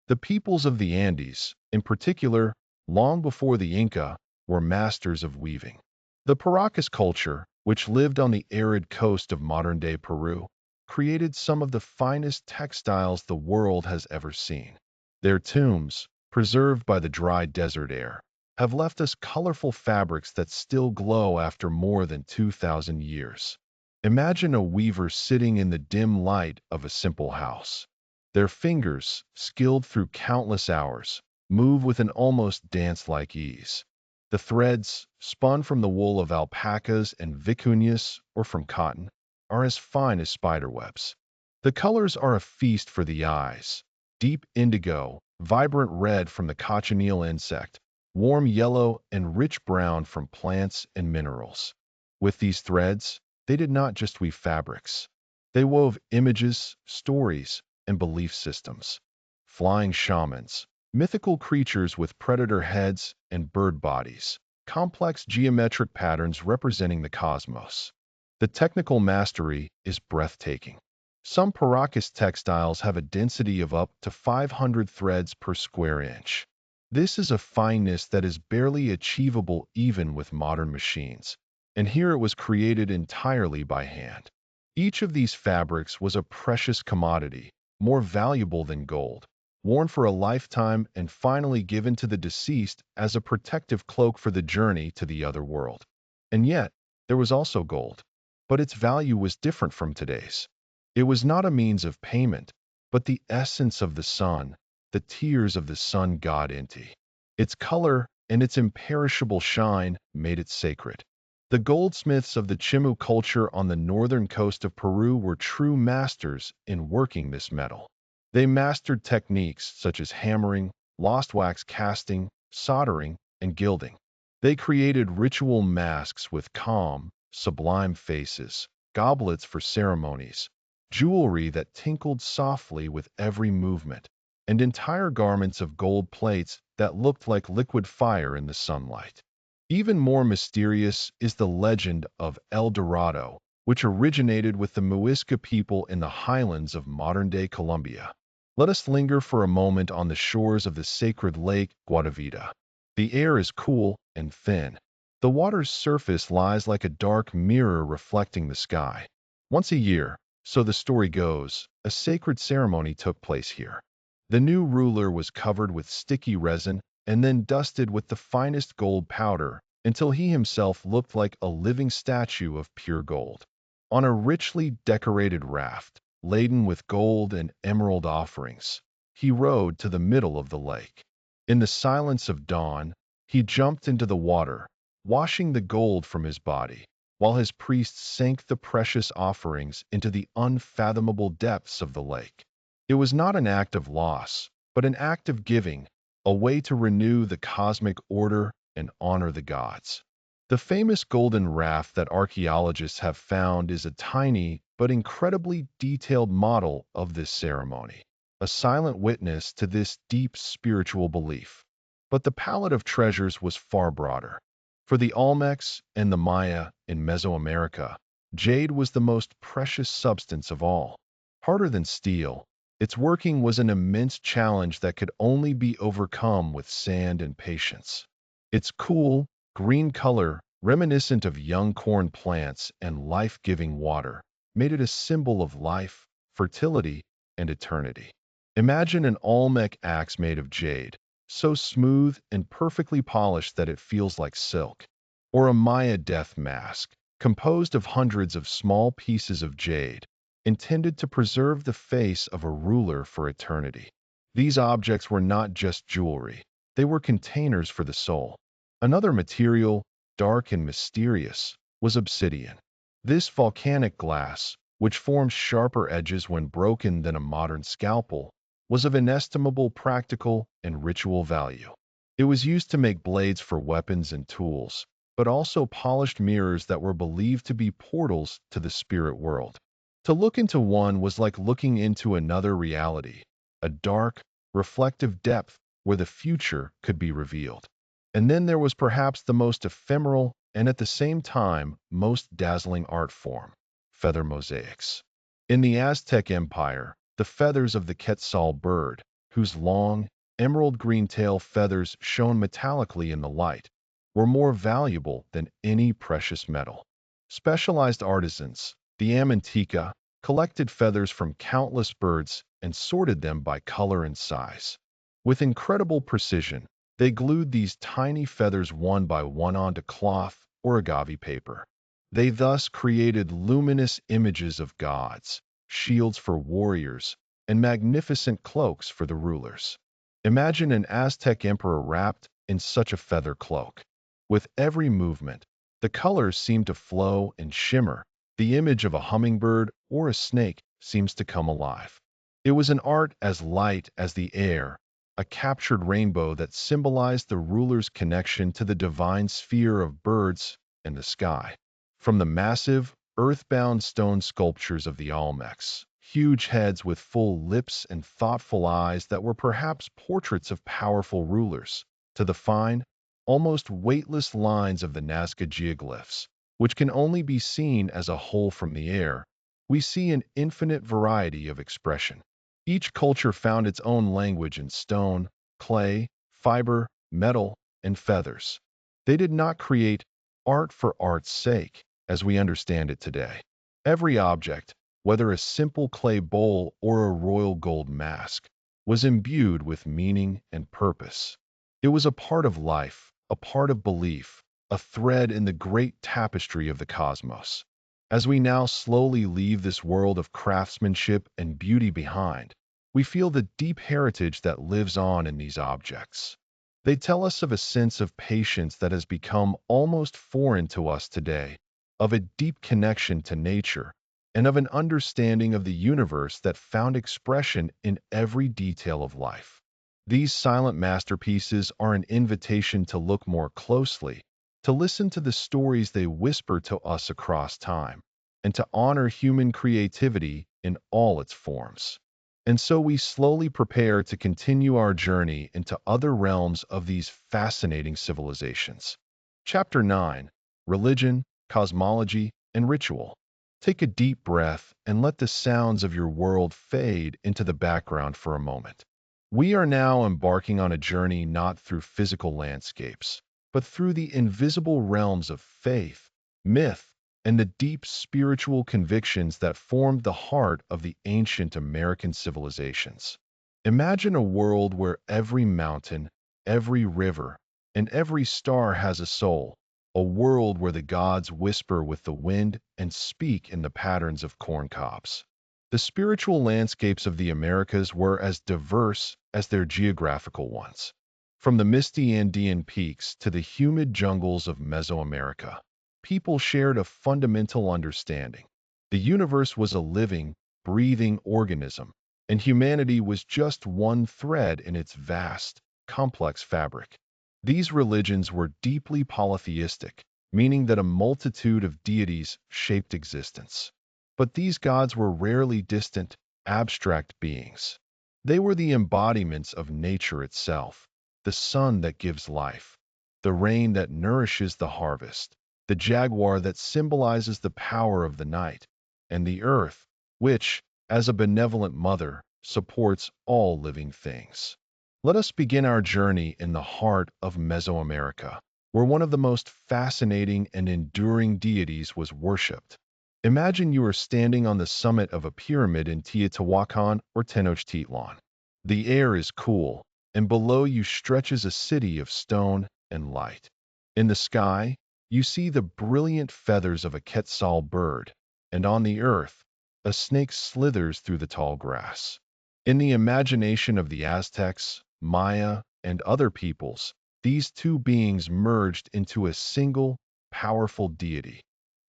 The peoples of the Andes, in particular, long before the Inca, were masters of weaving. The Paracas culture, which lived on the arid coast of modern-day Peru, created some of the finest textiles the world has ever seen. Their tombs, preserved by the dry desert air, have left us colorful fabrics that still glow after more than 2,000 years. Imagine a weaver sitting in the dim light of a simple house. Their fingers, skilled through countless hours, move with an almost dance-like ease. The threads, spun from the wool of alpacas and vicuñas or from cotton, are as fine as spiderwebs. The colors are a feast for the eyes. Deep indigo, vibrant red from the cochineal insect, warm yellow and rich brown from plants and minerals. With these threads, they did not just weave fabrics. They wove images, stories, and belief systems. Flying shamans, mythical creatures with predator heads and bird bodies, complex geometric patterns representing the cosmos. The technical mastery is breathtaking. Some Paracas textiles have a density of up to 500 threads per square inch. This is a fineness that is barely achievable even with modern machines, and here it was created entirely by hand. Each of these fabrics was a precious commodity, more valuable than gold, worn for a lifetime and finally given to the deceased as a protective cloak for the journey to the other world. And yet, there was also gold, but its value was different from today's. It was not a means of payment, but the essence of the sun, the tears of the sun god Inti. Its color and its imperishable shine made it sacred. The goldsmiths of the Chimu culture on the northern coast of Peru were true masters in working this metal. They mastered techniques such as hammering, lost wax casting, soldering, and gilding. They created ritual masks with calm, sublime faces, goblets for ceremonies, jewelry that tinkled softly with every movement, and entire garments of gold plates that looked like liquid fire in the sunlight. Even more mysterious is the legend of El Dorado, which originated with the Muisca people in the highlands of modern-day Colombia. Let us linger for a moment on the shores of the sacred lake Guatavita. The air is cool and thin. The water's surface lies like a dark mirror reflecting the sky. Once a year, so the story goes, a sacred ceremony took place here. The new ruler was covered with sticky resin and then dusted with the finest gold powder until he himself looked like a living statue of pure gold. On a richly decorated raft, laden with gold and emerald offerings, he rode to the middle of the lake. In the silence of dawn, he jumped into the water, washing the gold from his body, while his priests sank the precious offerings into the unfathomable depths of the lake. It was not an act of loss, but an act of giving, a way to renew the cosmic order and honor the gods. The famous golden raft that archaeologists have found is a tiny but incredibly detailed model of this ceremony, a silent witness to this deep spiritual belief. But the palette of treasures was far broader. For the Olmecs and the Maya in Mesoamerica, jade was the most precious substance of all. Harder than steel, its working was an immense challenge that could only be overcome with sand and patience. Its cool, green color, reminiscent of young corn plants and life-giving water, made it a symbol of life, fertility, and eternity. Imagine an Olmec axe made of jade, so smooth and perfectly polished that it feels like silk, or a Maya death mask, composed of hundreds of small pieces of jade, intended to preserve the face of a ruler for eternity. These objects were not just jewelry, they were containers for the soul. Another material, dark and mysterious, was obsidian. This volcanic glass, which forms sharper edges when broken than a modern scalpel, was of inestimable practical and ritual value. It was used to make blades for weapons and tools, but also polished mirrors that were believed to be portals to the spirit world. To look into one was like looking into another reality, a dark, reflective depth where the future could be revealed. And then there was perhaps the most ephemeral and at the same time most dazzling art form, feather mosaics. In the Aztec Empire, the feathers of the quetzal bird, whose long, emerald green tail feathers shone metallically in the light, were more valuable than any precious metal. Specialized artisans, the Amantica, collected feathers from countless birds and sorted them by color and size. With incredible precision, they glued these tiny feathers one by one onto cloth or agave paper. They thus created luminous images of gods, shields for warriors, and magnificent cloaks for the rulers. Imagine an Aztec emperor wrapped in such a feather cloak. With every movement, the colors seem to flow and shimmer. The image of a hummingbird or a snake seems to come alive. It was an art as light as the air, a captured rainbow that symbolized the ruler's connection to the divine sphere of birds and the sky. From the massive, earthbound stone sculptures of the Olmecs, huge heads with full lips and thoughtful eyes that were perhaps portraits of powerful rulers, to the fine, almost weightless lines of the Nazca geoglyphs, which can only be seen as a whole from the air, we see an infinite variety of expression. Each culture found its own language in stone, clay, fiber, metal, and feathers. They did not create art for art's sake, as we understand it today. Every object, whether a simple clay bowl or a royal gold mask, was imbued with meaning and purpose. It was a part of life, a part of belief, a thread in the great tapestry of the cosmos. As we now slowly leave this world of craftsmanship and beauty behind, we feel the deep heritage that lives on in these objects. They tell us of a sense of patience that has become almost foreign to us today, of a deep connection to nature, and of an understanding of the universe that found expression in every detail of life. These silent masterpieces are an invitation to look more closely, to listen to the stories they whisper to us across time, and to honor human creativity in all its forms. And so we slowly prepare to continue our journey into other realms of these fascinating civilizations. Chapter 9: Religion, Cosmology, and Ritual. Take a deep breath and let the sounds of your world fade into the background for a moment. We are now embarking on a journey not through physical landscapes, but through the invisible realms of faith, myth, and the deep spiritual convictions that formed the heart of the ancient American civilizations. Imagine a world where every mountain, every river, and every star has a soul, a world where the gods whisper with the wind and speak in the patterns of corn cobs. The spiritual landscapes of the Americas were as diverse as their geographical ones. From the misty Andean peaks to the humid jungles of Mesoamerica, people shared a fundamental understanding. The universe was a living, breathing organism, and humanity was just one thread in its vast, complex fabric. These religions were deeply polytheistic, meaning that a multitude of deities shaped existence. But these gods were rarely distant, abstract beings. They were the embodiments of nature itself, the sun that gives life, the rain that nourishes the harvest, the jaguar that symbolizes the power of the night, and the earth, which, as a benevolent mother, supports all living things. Let us begin our journey in the heart of Mesoamerica, where one of the most fascinating and enduring deities was worshipped. Imagine you are standing on the summit of a pyramid in Teotihuacan or Tenochtitlan. The air is cool, and below you stretches a city of stone and light. In the sky, you see the brilliant feathers of a quetzal bird, and on the earth, a snake slithers through the tall grass. In the imagination of the Aztecs, Maya, and other peoples, these two beings merged into a single, powerful deity.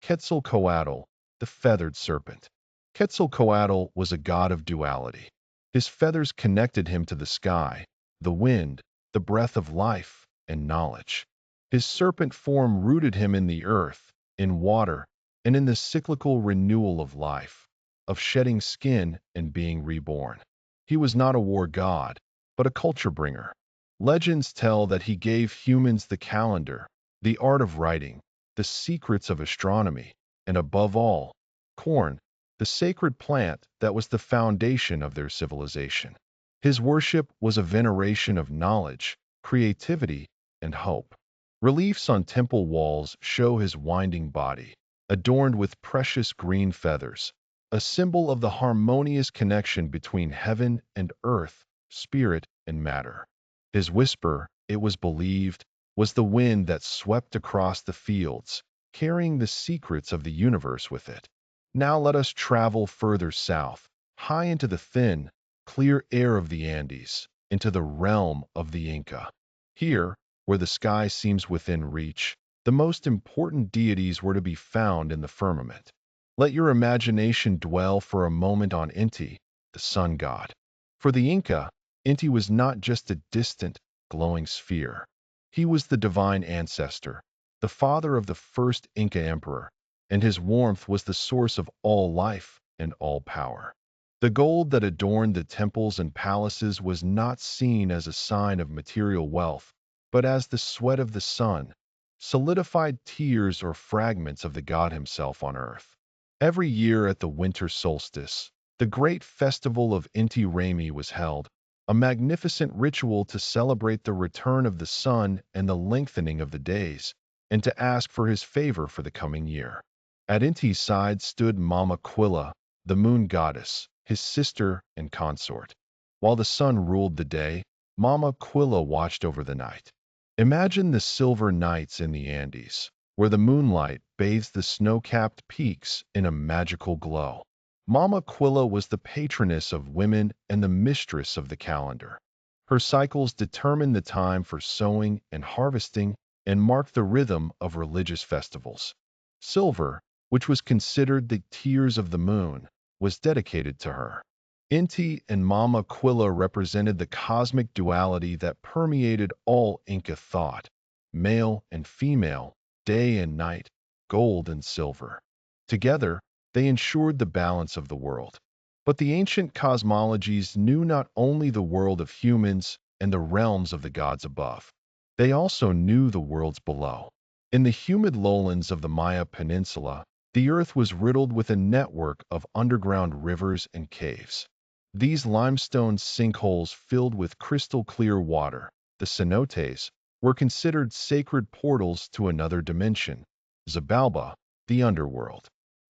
Quetzalcoatl, the feathered serpent. Quetzalcoatl was a god of duality. His feathers connected him to the sky, the wind, the breath of life, and knowledge. His serpent form rooted him in the earth, in water, and in the cyclical renewal of life, of shedding skin and being reborn. He was not a war god, but a culture bringer. Legends tell that he gave humans the calendar, the art of writing, the secrets of astronomy, and above all, corn, the sacred plant that was the foundation of their civilization. His worship was a veneration of knowledge, creativity, and hope. Reliefs on temple walls show his winding body, adorned with precious green feathers, a symbol of the harmonious connection between heaven and earth, spirit and matter. His whisper, it was believed, was the wind that swept across the fields, carrying the secrets of the universe with it. Now let us travel further south, high into the thin, clear air of the Andes, into the realm of the Inca. Here, where the sky seems within reach, the most important deities were to be found in the firmament. Let your imagination dwell for a moment on Inti, the sun god. For the Inca, Inti was not just a distant, glowing sphere. He was the divine ancestor, the father of the first Inca emperor, and his warmth was the source of all life and all power. The gold that adorned the temples and palaces was not seen as a sign of material wealth, but as the sweat of the sun, solidified tears or fragments of the god himself on earth. Every year at the winter solstice, the great festival of Inti Raymi was held, a magnificent ritual to celebrate the return of the sun and the lengthening of the days, and to ask for his favor for the coming year. At Inti's side stood Mama Quilla, the moon goddess, his sister and consort. While the sun ruled the day, Mama Quilla watched over the night. Imagine the silver nights in the Andes, where the moonlight bathes the snow-capped peaks in a magical glow. Mama Quilla was the patroness of women and the mistress of the calendar. Her cycles determined the time for sowing and harvesting and marked the rhythm of religious festivals. Silver, which was considered the tears of the moon, was dedicated to her. Inti and Mama Quilla represented the cosmic duality that permeated all Inca thought, male and female, day and night, gold and silver. Together, they ensured the balance of the world. But the ancient cosmologies knew not only the world of humans and the realms of the gods above, they also knew the worlds below. In the humid lowlands of the Maya Peninsula, the earth was riddled with a network of underground rivers and caves. These limestone sinkholes filled with crystal-clear water, the cenotes, were considered sacred portals to another dimension, Xibalba, the underworld.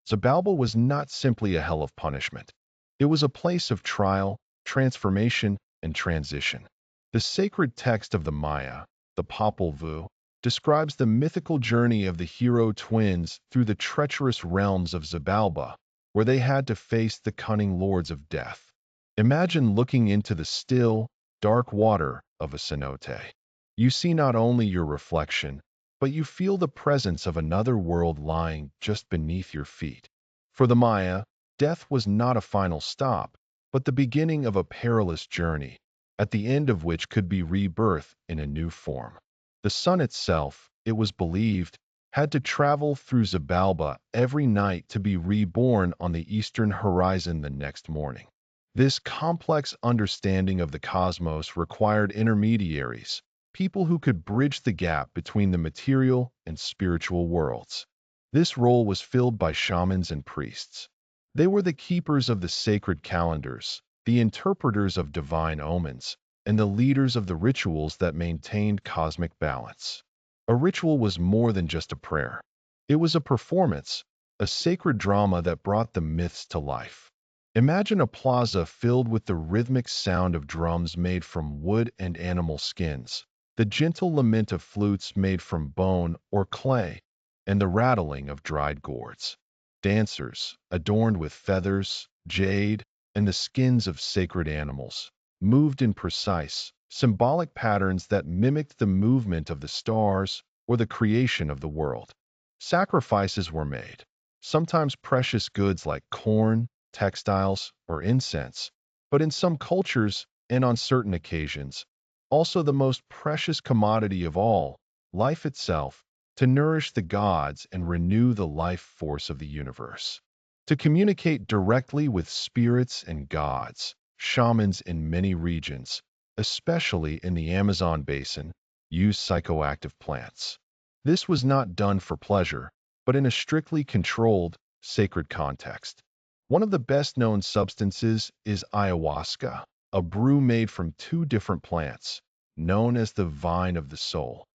Xibalba was not simply a hell of punishment. It was a place of trial, transformation, and transition. The sacred text of the Maya, the Popol Vuh, describes the mythical journey of the hero twins through the treacherous realms of Xibalba, where they had to face the cunning lords of death. Imagine looking into the still, dark water of a cenote. You see not only your reflection, but you feel the presence of another world lying just beneath your feet. For the Maya, death was not a final stop, but the beginning of a perilous journey, at the end of which could be rebirth in a new form. The sun itself, it was believed, had to travel through Xibalba every night to be reborn on the eastern horizon the next morning. This complex understanding of the cosmos required intermediaries, people who could bridge the gap between the material and spiritual worlds. This role was filled by shamans and priests. They were the keepers of the sacred calendars, the interpreters of divine omens, and the leaders of the rituals that maintained cosmic balance. A ritual was more than just a prayer. It was a performance, a sacred drama that brought the myths to life. Imagine a plaza filled with the rhythmic sound of drums made from wood and animal skins, the gentle lament of flutes made from bone or clay, and the rattling of dried gourds. Dancers, adorned with feathers, jade, and the skins of sacred animals, moved in precise, symbolic patterns that mimicked the movement of the stars or the creation of the world. Sacrifices were made, sometimes precious goods like corn, textiles, or incense, but in some cultures and on certain occasions, also the most precious commodity of all, life itself, to nourish the gods and renew the life force of the universe. To communicate directly with spirits and gods, shamans in many regions, especially in the Amazon basin, use psychoactive plants. This was not done for pleasure, but in a strictly controlled, sacred context. One of the best-known substances is ayahuasca, a brew made from two different plants, known as the vine of the soul.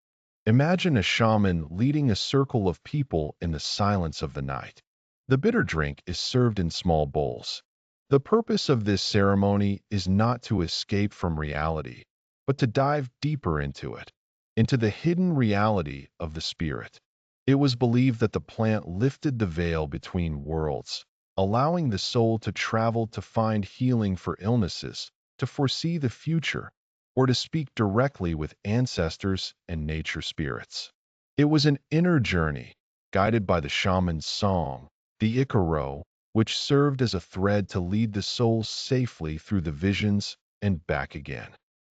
Imagine a shaman leading a circle of people in the silence of the night. The bitter drink is served in small bowls. The purpose of this ceremony is not to escape from reality, but to dive deeper into the hidden reality of the spirit. It was believed that the plant lifted the veil between worlds, allowing the soul to travel to find healing for illnesses, to foresee the future, or to speak directly with ancestors and nature spirits. It was an inner journey, guided by the shaman's song, the Icaro, which served as a thread to lead the soul safely through the visions and back again.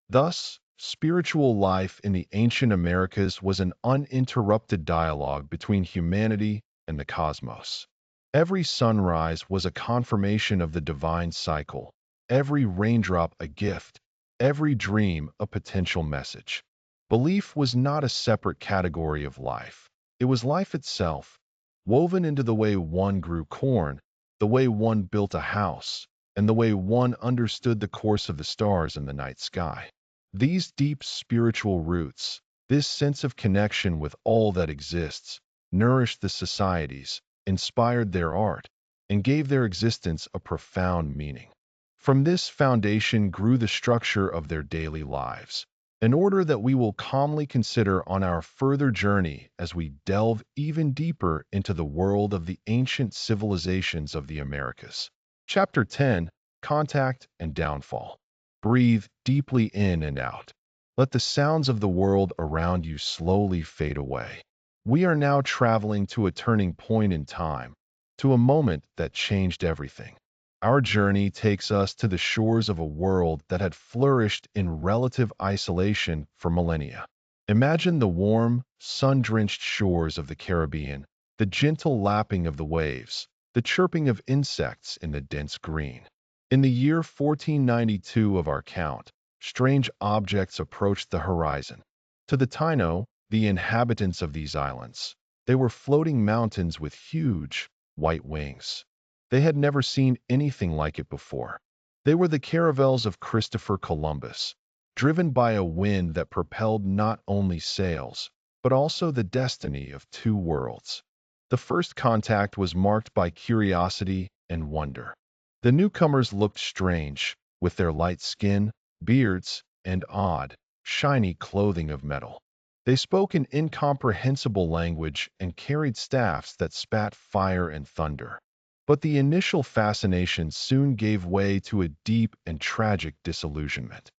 Thus, spiritual life in the ancient Americas was an uninterrupted dialogue between humanity and the cosmos. Every sunrise was a confirmation of the divine cycle, every raindrop a gift, every dream a potential message. Belief was not a separate category of life. It was life itself, woven into the way one grew corn, the way one built a house, and the way one understood the course of the stars in the night sky. These deep spiritual roots, this sense of connection with all that exists, nourished the societies, inspired their art, and gave their existence a profound meaning. From this foundation grew the structure of their daily lives, an order that we will calmly consider on our further journey as we delve even deeper into the world of the ancient civilizations of the Americas. Chapter 10: Contact and Downfall. Breathe deeply in and out. Let the sounds of the world around you slowly fade away. We are now traveling to a turning point in time, to a moment that changed everything. Our journey takes us to the shores of a world that had flourished in relative isolation for millennia. Imagine the warm, sun-drenched shores of the Caribbean, the gentle lapping of the waves, the chirping of insects in the dense green. In the year 1492 of our count, strange objects approached the horizon. To the Taino, the inhabitants of these islands, they were floating mountains with huge, white wings. They had never seen anything like it before. They were the caravels of Christopher Columbus, driven by a wind that propelled not only sails, but also the destiny of two worlds. The first contact was marked by curiosity and wonder. The newcomers looked strange, with their light skin, beards, and odd, shiny clothing of metal. They spoke an incomprehensible language and carried staffs that spat fire and thunder. But the initial fascination soon gave way to a deep and tragic disillusionment.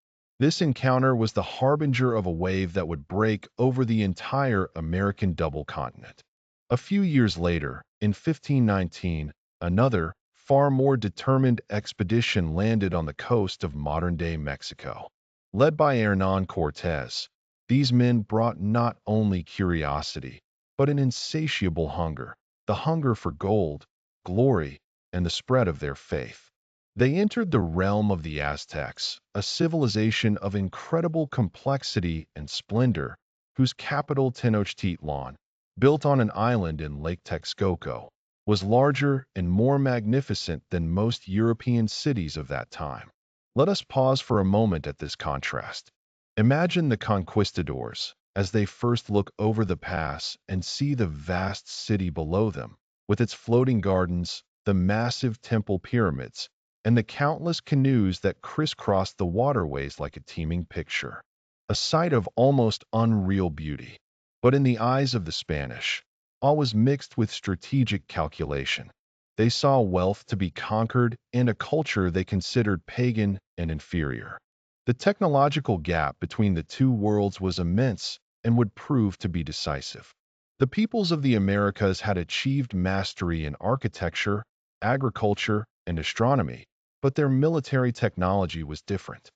This encounter was the harbinger of a wave that would break over the entire American double continent. A few years later, in 1519, another, far more determined expedition landed on the coast of modern-day Mexico. Led by Hernán Cortés, these men brought not only curiosity, but an insatiable hunger, the hunger for gold, glory, and the spread of their faith. They entered the realm of the Aztecs, a civilization of incredible complexity and splendor, whose capital Tenochtitlan, built on an island in Lake Texcoco, was larger and more magnificent than most European cities of that time. Let us pause for a moment at this contrast. Imagine the conquistadors as they first look over the pass and see the vast city below them, with its floating gardens, the massive temple pyramids, and the countless canoes that crisscross the waterways like a teeming picture. A sight of almost unreal beauty. But in the eyes of the Spanish, all was mixed with strategic calculation. They saw wealth to be conquered and a culture they considered pagan and inferior. The technological gap between the two worlds was immense and would prove to be decisive. The peoples of the Americas had achieved mastery in architecture, agriculture, and astronomy, but their military technology was different.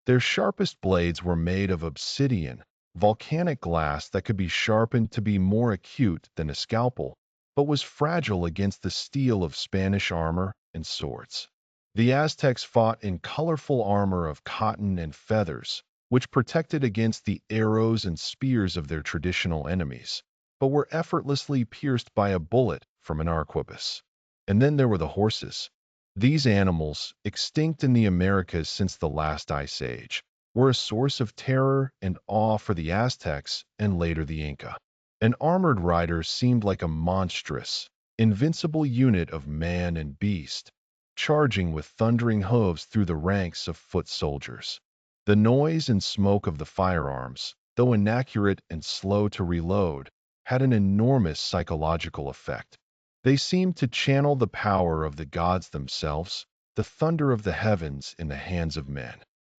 Their sharpest blades were made of obsidian, volcanic glass that could be sharpened to be more acute than a scalpel, but was fragile against the steel of Spanish armor and swords. The Aztecs fought in colorful armor of cotton and feathers, which protected against the arrows and spears of their traditional enemies, but were effortlessly pierced by a bullet from an arquebus. And then there were the horses. These animals, extinct in the Americas since the last ice age, were a source of terror and awe for the Aztecs and later the Inca. An armored rider seemed like a monstrous, invincible unit of man and beast, charging with thundering hooves through the ranks of foot soldiers. The noise and smoke of the firearms, though inaccurate and slow to reload, had an enormous psychological effect. They seemed to channel the power of the gods themselves, the thunder of the heavens in the hands of men.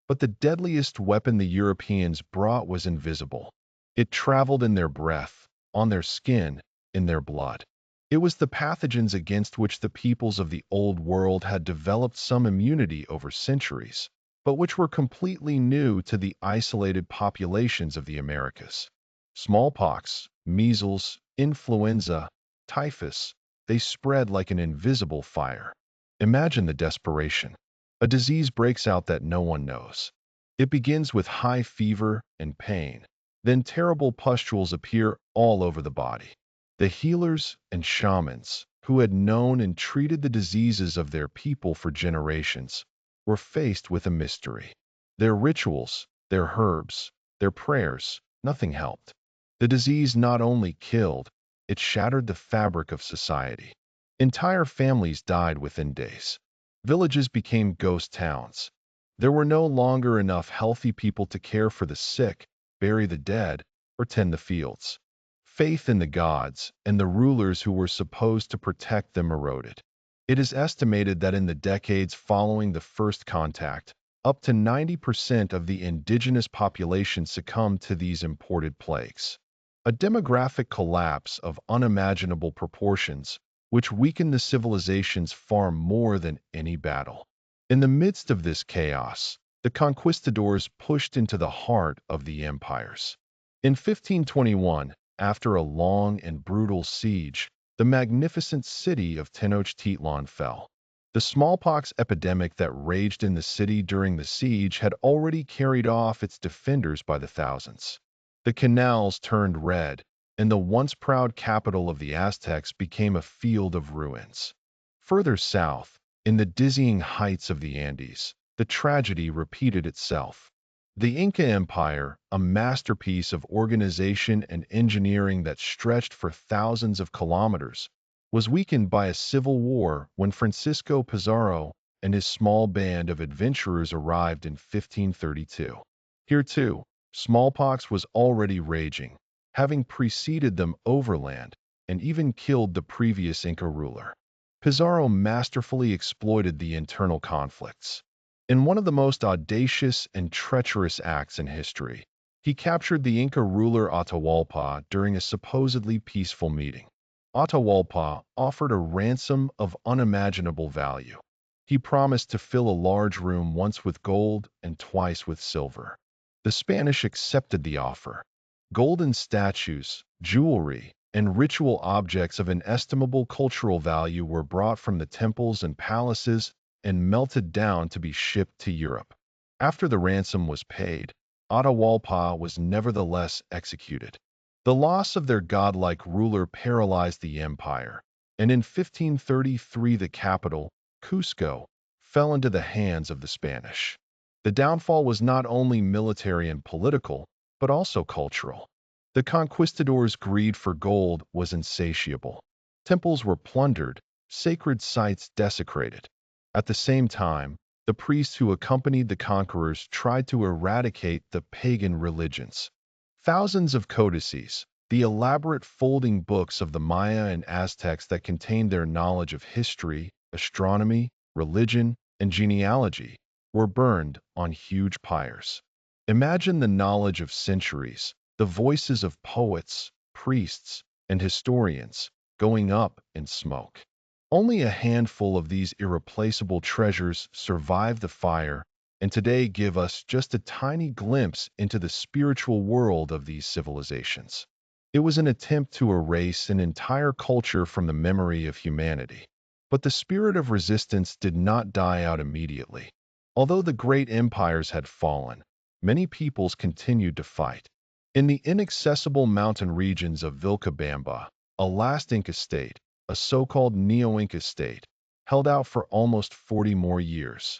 But the deadliest weapon the Europeans brought was invisible. It traveled in their breath, on their skin, in their blood. It was the pathogens against which the peoples of the Old World had developed some immunity over centuries, but which were completely new to the isolated populations of the Americas. Smallpox, measles, influenza, typhus, they spread like an invisible fire. Imagine the desperation. A disease breaks out that no one knows. It begins with high fever and pain. Then terrible pustules appear all over the body. The healers and shamans, who had known and treated the diseases of their people for generations, were faced with a mystery. Their rituals, their herbs, their prayers, nothing helped. The disease not only killed, it shattered the fabric of society. Entire families died within days. Villages became ghost towns. There were no longer enough healthy people to care for the sick, bury the dead, or tend the fields. Faith in the gods and the rulers who were supposed to protect them eroded. It is estimated that in the decades following the first contact, up to 90% of the indigenous population succumbed to these imported plagues. A demographic collapse of unimaginable proportions which weakened the civilizations far more than any battle. In the midst of this chaos, the conquistadors pushed into the heart of the empires. In 1521, after a long and brutal siege, the magnificent city of Tenochtitlan fell. The smallpox epidemic that raged in the city during the siege had already carried off its defenders by the thousands. The canals turned red, and the once proud capital of the Aztecs became a field of ruins. Further south, in the dizzying heights of the Andes, the tragedy repeated itself. The Inca Empire, a masterpiece of organization and engineering that stretched for thousands of kilometers, was weakened by a civil war when Francisco Pizarro and his small band of adventurers arrived in 1532. Here, too, smallpox was already raging, having preceded them overland and even killed the previous Inca ruler. Pizarro masterfully exploited the internal conflicts. In one of the most audacious and treacherous acts in history, he captured the Inca ruler Atahualpa during a supposedly peaceful meeting. Atahualpa offered a ransom of unimaginable value. He promised to fill a large room once with gold and twice with silver. The Spanish accepted the offer. Golden statues, jewelry, and ritual objects of inestimable cultural value were brought from the temples and palaces and melted down to be shipped to Europe. After the ransom was paid, Atahualpa was nevertheless executed. The loss of their godlike ruler paralyzed the empire, and in 1533 the capital, Cusco, fell into the hands of the Spanish. The downfall was not only military and political, but also cultural. The conquistadors' greed for gold was insatiable. Temples were plundered, sacred sites desecrated. At the same time, the priests who accompanied the conquerors tried to eradicate the pagan religions. Thousands of codices, the elaborate folding books of the Maya and Aztecs that contained their knowledge of history, astronomy, religion, and genealogy, were burned on huge pyres. Imagine the knowledge of centuries, the voices of poets, priests, and historians, going up in smoke. Only a handful of these irreplaceable treasures survive the fire and today give us just a tiny glimpse into the spiritual world of these civilizations. It was an attempt to erase an entire culture from the memory of humanity. But the spirit of resistance did not die out immediately. Although the great empires had fallen, many peoples continued to fight. In the inaccessible mountain regions of Vilcabamba, a last Inca state, a so-called Neo-Inca state, held out for almost 40 more years.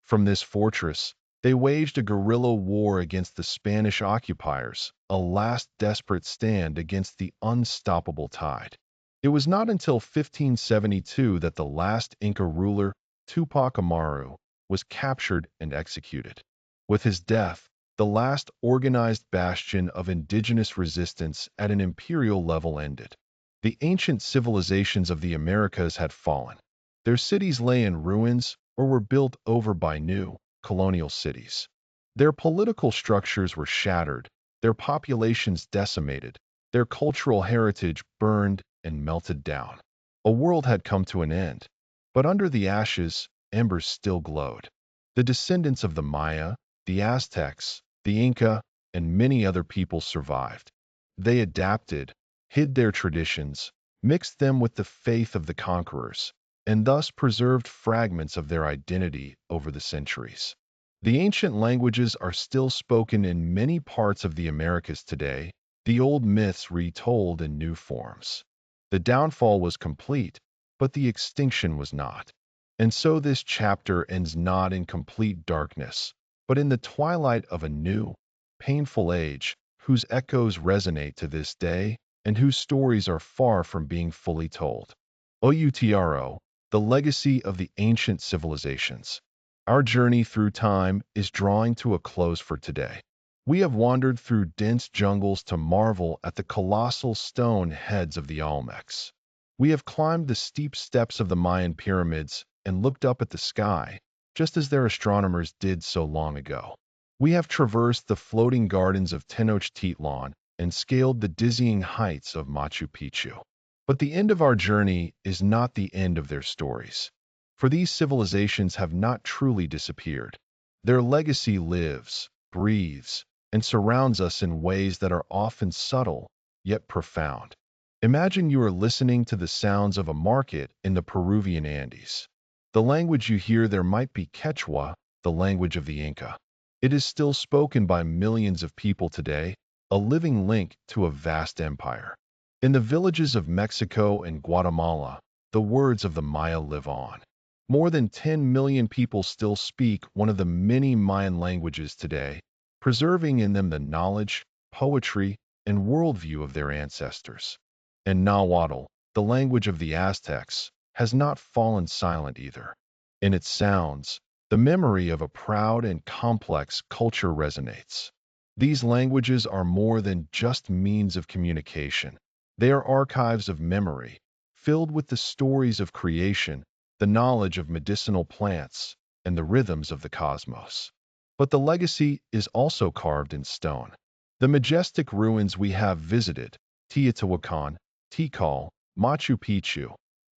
From this fortress, they waged a guerrilla war against the Spanish occupiers, a last desperate stand against the unstoppable tide. It was not until 1572 that the last Inca ruler, Tupac Amaru, was captured and executed. With his death, the last organized bastion of indigenous resistance at an imperial level ended. The ancient civilizations of the Americas had fallen. Their cities lay in ruins or were built over by new, colonial cities. Their political structures were shattered, their populations decimated, their cultural heritage burned and melted down. A world had come to an end, but under the ashes, embers still glowed. The descendants of the Maya, the Aztecs, the Inca, and many other peoples survived. They adapted, hid their traditions, mixed them with the faith of the conquerors, and thus preserved fragments of their identity over the centuries. The ancient languages are still spoken in many parts of the Americas today, the old myths retold in new forms. The downfall was complete, but the extinction was not. And so this chapter ends not in complete darkness, but in the twilight of a new, painful age, whose echoes resonate to this day, and whose stories are far from being fully told. OUTRO, the legacy of the ancient civilizations. Our journey through time is drawing to a close for today. We have wandered through dense jungles to marvel at the colossal stone heads of the Olmecs. We have climbed the steep steps of the Mayan pyramids and looked up at the sky, just as their astronomers did so long ago. We have traversed the floating gardens of Tenochtitlan and scaled the dizzying heights of Machu Picchu. But the end of our journey is not the end of their stories. For these civilizations have not truly disappeared. Their legacy lives, breathes, and surrounds us in ways that are often subtle, yet profound. Imagine you are listening to the sounds of a market in the Peruvian Andes. The language you hear there might be Quechua, the language of the Inca. It is still spoken by millions of people today, a living link to a vast empire. In the villages of Mexico and Guatemala, the words of the Maya live on. More than 10 million people still speak one of the many Mayan languages today, preserving in them the knowledge, poetry, and worldview of their ancestors. And Nahuatl, the language of the Aztecs, has not fallen silent either. In its sounds, the memory of a proud and complex culture resonates. These languages are more than just means of communication. They are archives of memory, filled with the stories of creation, the knowledge of medicinal plants, and the rhythms of the cosmos. But the legacy is also carved in stone. The majestic ruins we have visited, Teotihuacan, Tikal, Machu Picchu,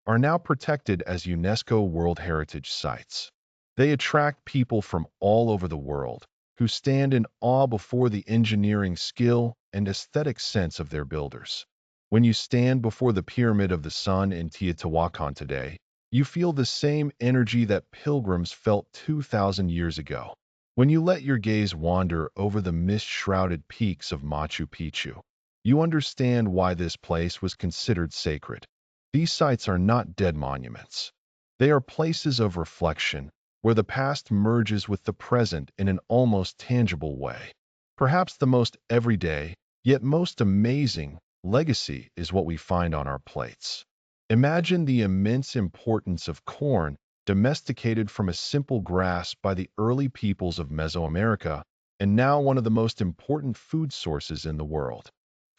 are now protected as UNESCO World Heritage Sites. They attract people from all over the world who stand in awe before the engineering skill and aesthetic sense of their builders. When you stand before the Pyramid of the Sun in Teotihuacan today, you feel the same energy that pilgrims felt 2,000 years ago. When you let your gaze wander over the mist-shrouded peaks of Machu Picchu, you understand why this place was considered sacred. These sites are not dead monuments. They are places of reflection, where the past merges with the present in an almost tangible way. Perhaps the most everyday, yet most amazing, legacy is what we find on our plates. Imagine the immense importance of corn, domesticated from a simple grass by the early peoples of Mesoamerica, and now one of the most important food sources in the world.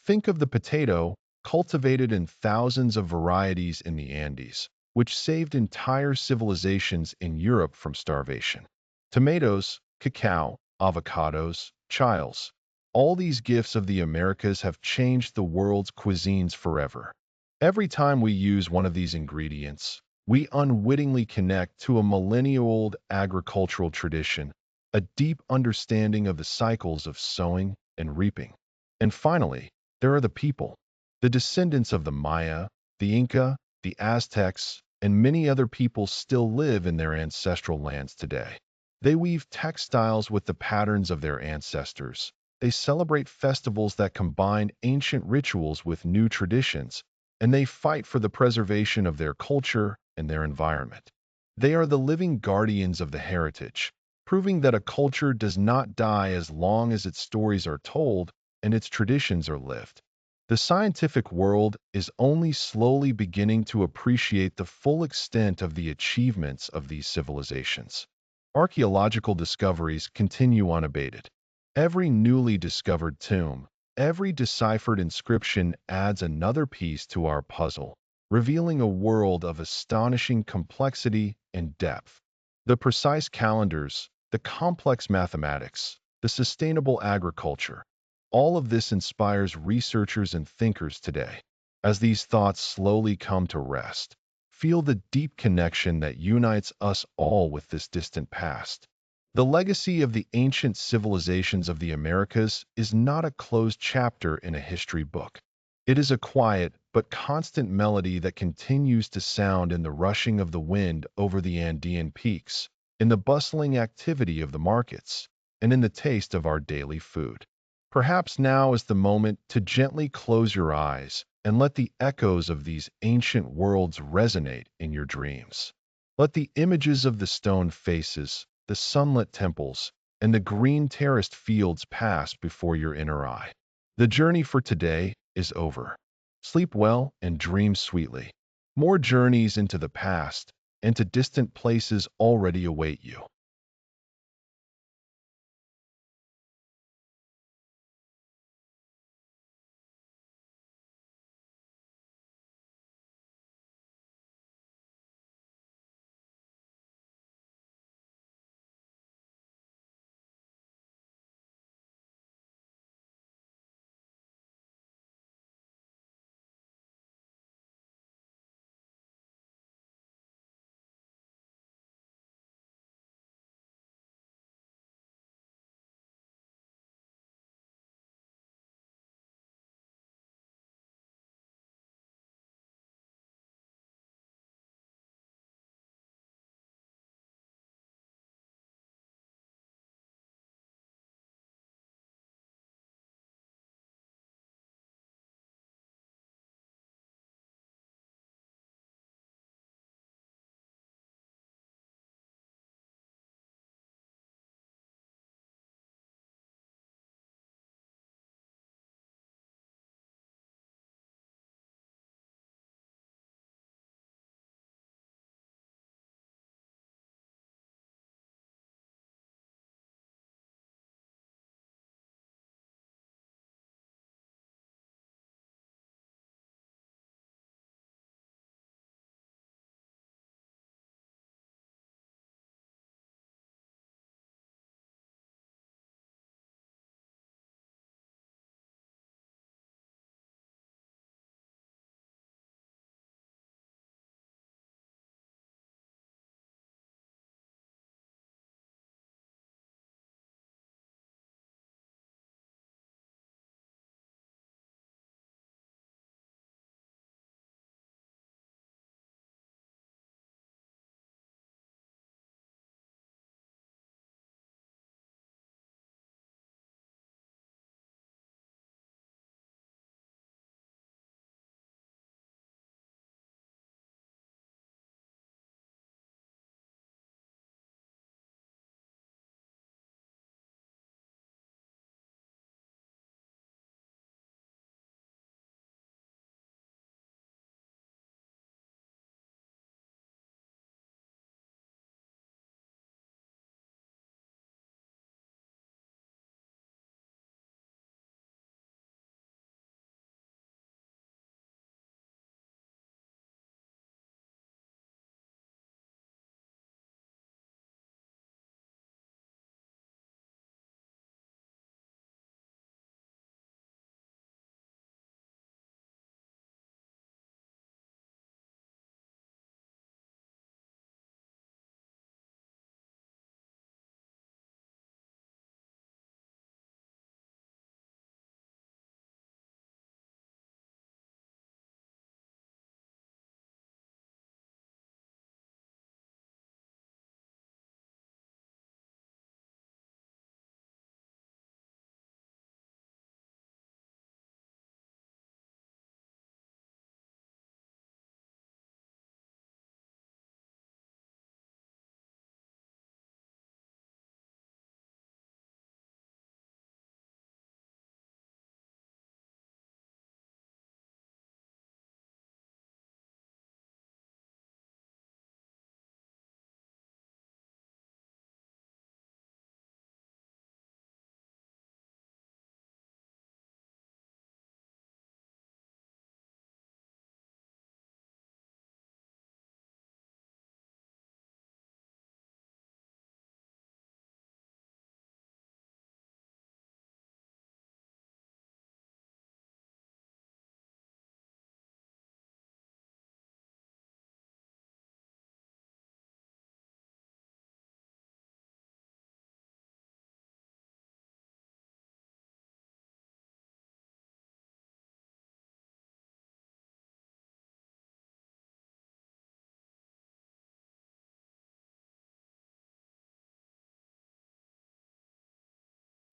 Think of the potato, cultivated in thousands of varieties in the Andes, which saved entire civilizations in Europe from starvation. Tomatoes, cacao, avocados, chiles. All these gifts of the Americas have changed the world's cuisines forever. Every time we use one of these ingredients, we unwittingly connect to a millennia-old agricultural tradition, a deep understanding of the cycles of sowing and reaping. And finally, there are the people, the descendants of the Maya, the Inca, the Aztecs, and many other peoples still live in their ancestral lands today. They weave textiles with the patterns of their ancestors. They celebrate festivals that combine ancient rituals with new traditions, and they fight for the preservation of their culture and their environment. They are the living guardians of the heritage, proving that a culture does not die as long as its stories are told and its traditions are lived. The scientific world is only slowly beginning to appreciate the full extent of the achievements of these civilizations. Archaeological discoveries continue unabated. Every newly discovered tomb, every deciphered inscription adds another piece to our puzzle, revealing a world of astonishing complexity and depth. The precise calendars, the complex mathematics, the sustainable agriculture, all of this inspires researchers and thinkers today. As these thoughts slowly come to rest, feel the deep connection that unites us all with this distant past. The legacy of the ancient civilizations of the Americas is not a closed chapter in a history book. It is a quiet but constant melody that continues to sound in the rushing of the wind over the Andean peaks, in the bustling activity of the markets, and in the taste of our daily food. Perhaps now is the moment to gently close your eyes and let the echoes of these ancient worlds resonate in your dreams. Let the images of the stone faces, the sunlit temples, and the green terraced fields pass before your inner eye. The journey for today is over. Sleep well and dream sweetly. More journeys into the past and to distant places already await you.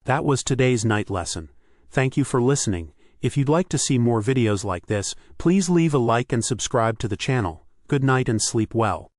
That was today's night lesson. Thank you for listening. If you'd like to see more videos like this, please leave a like and subscribe to the channel. Good night and sleep well.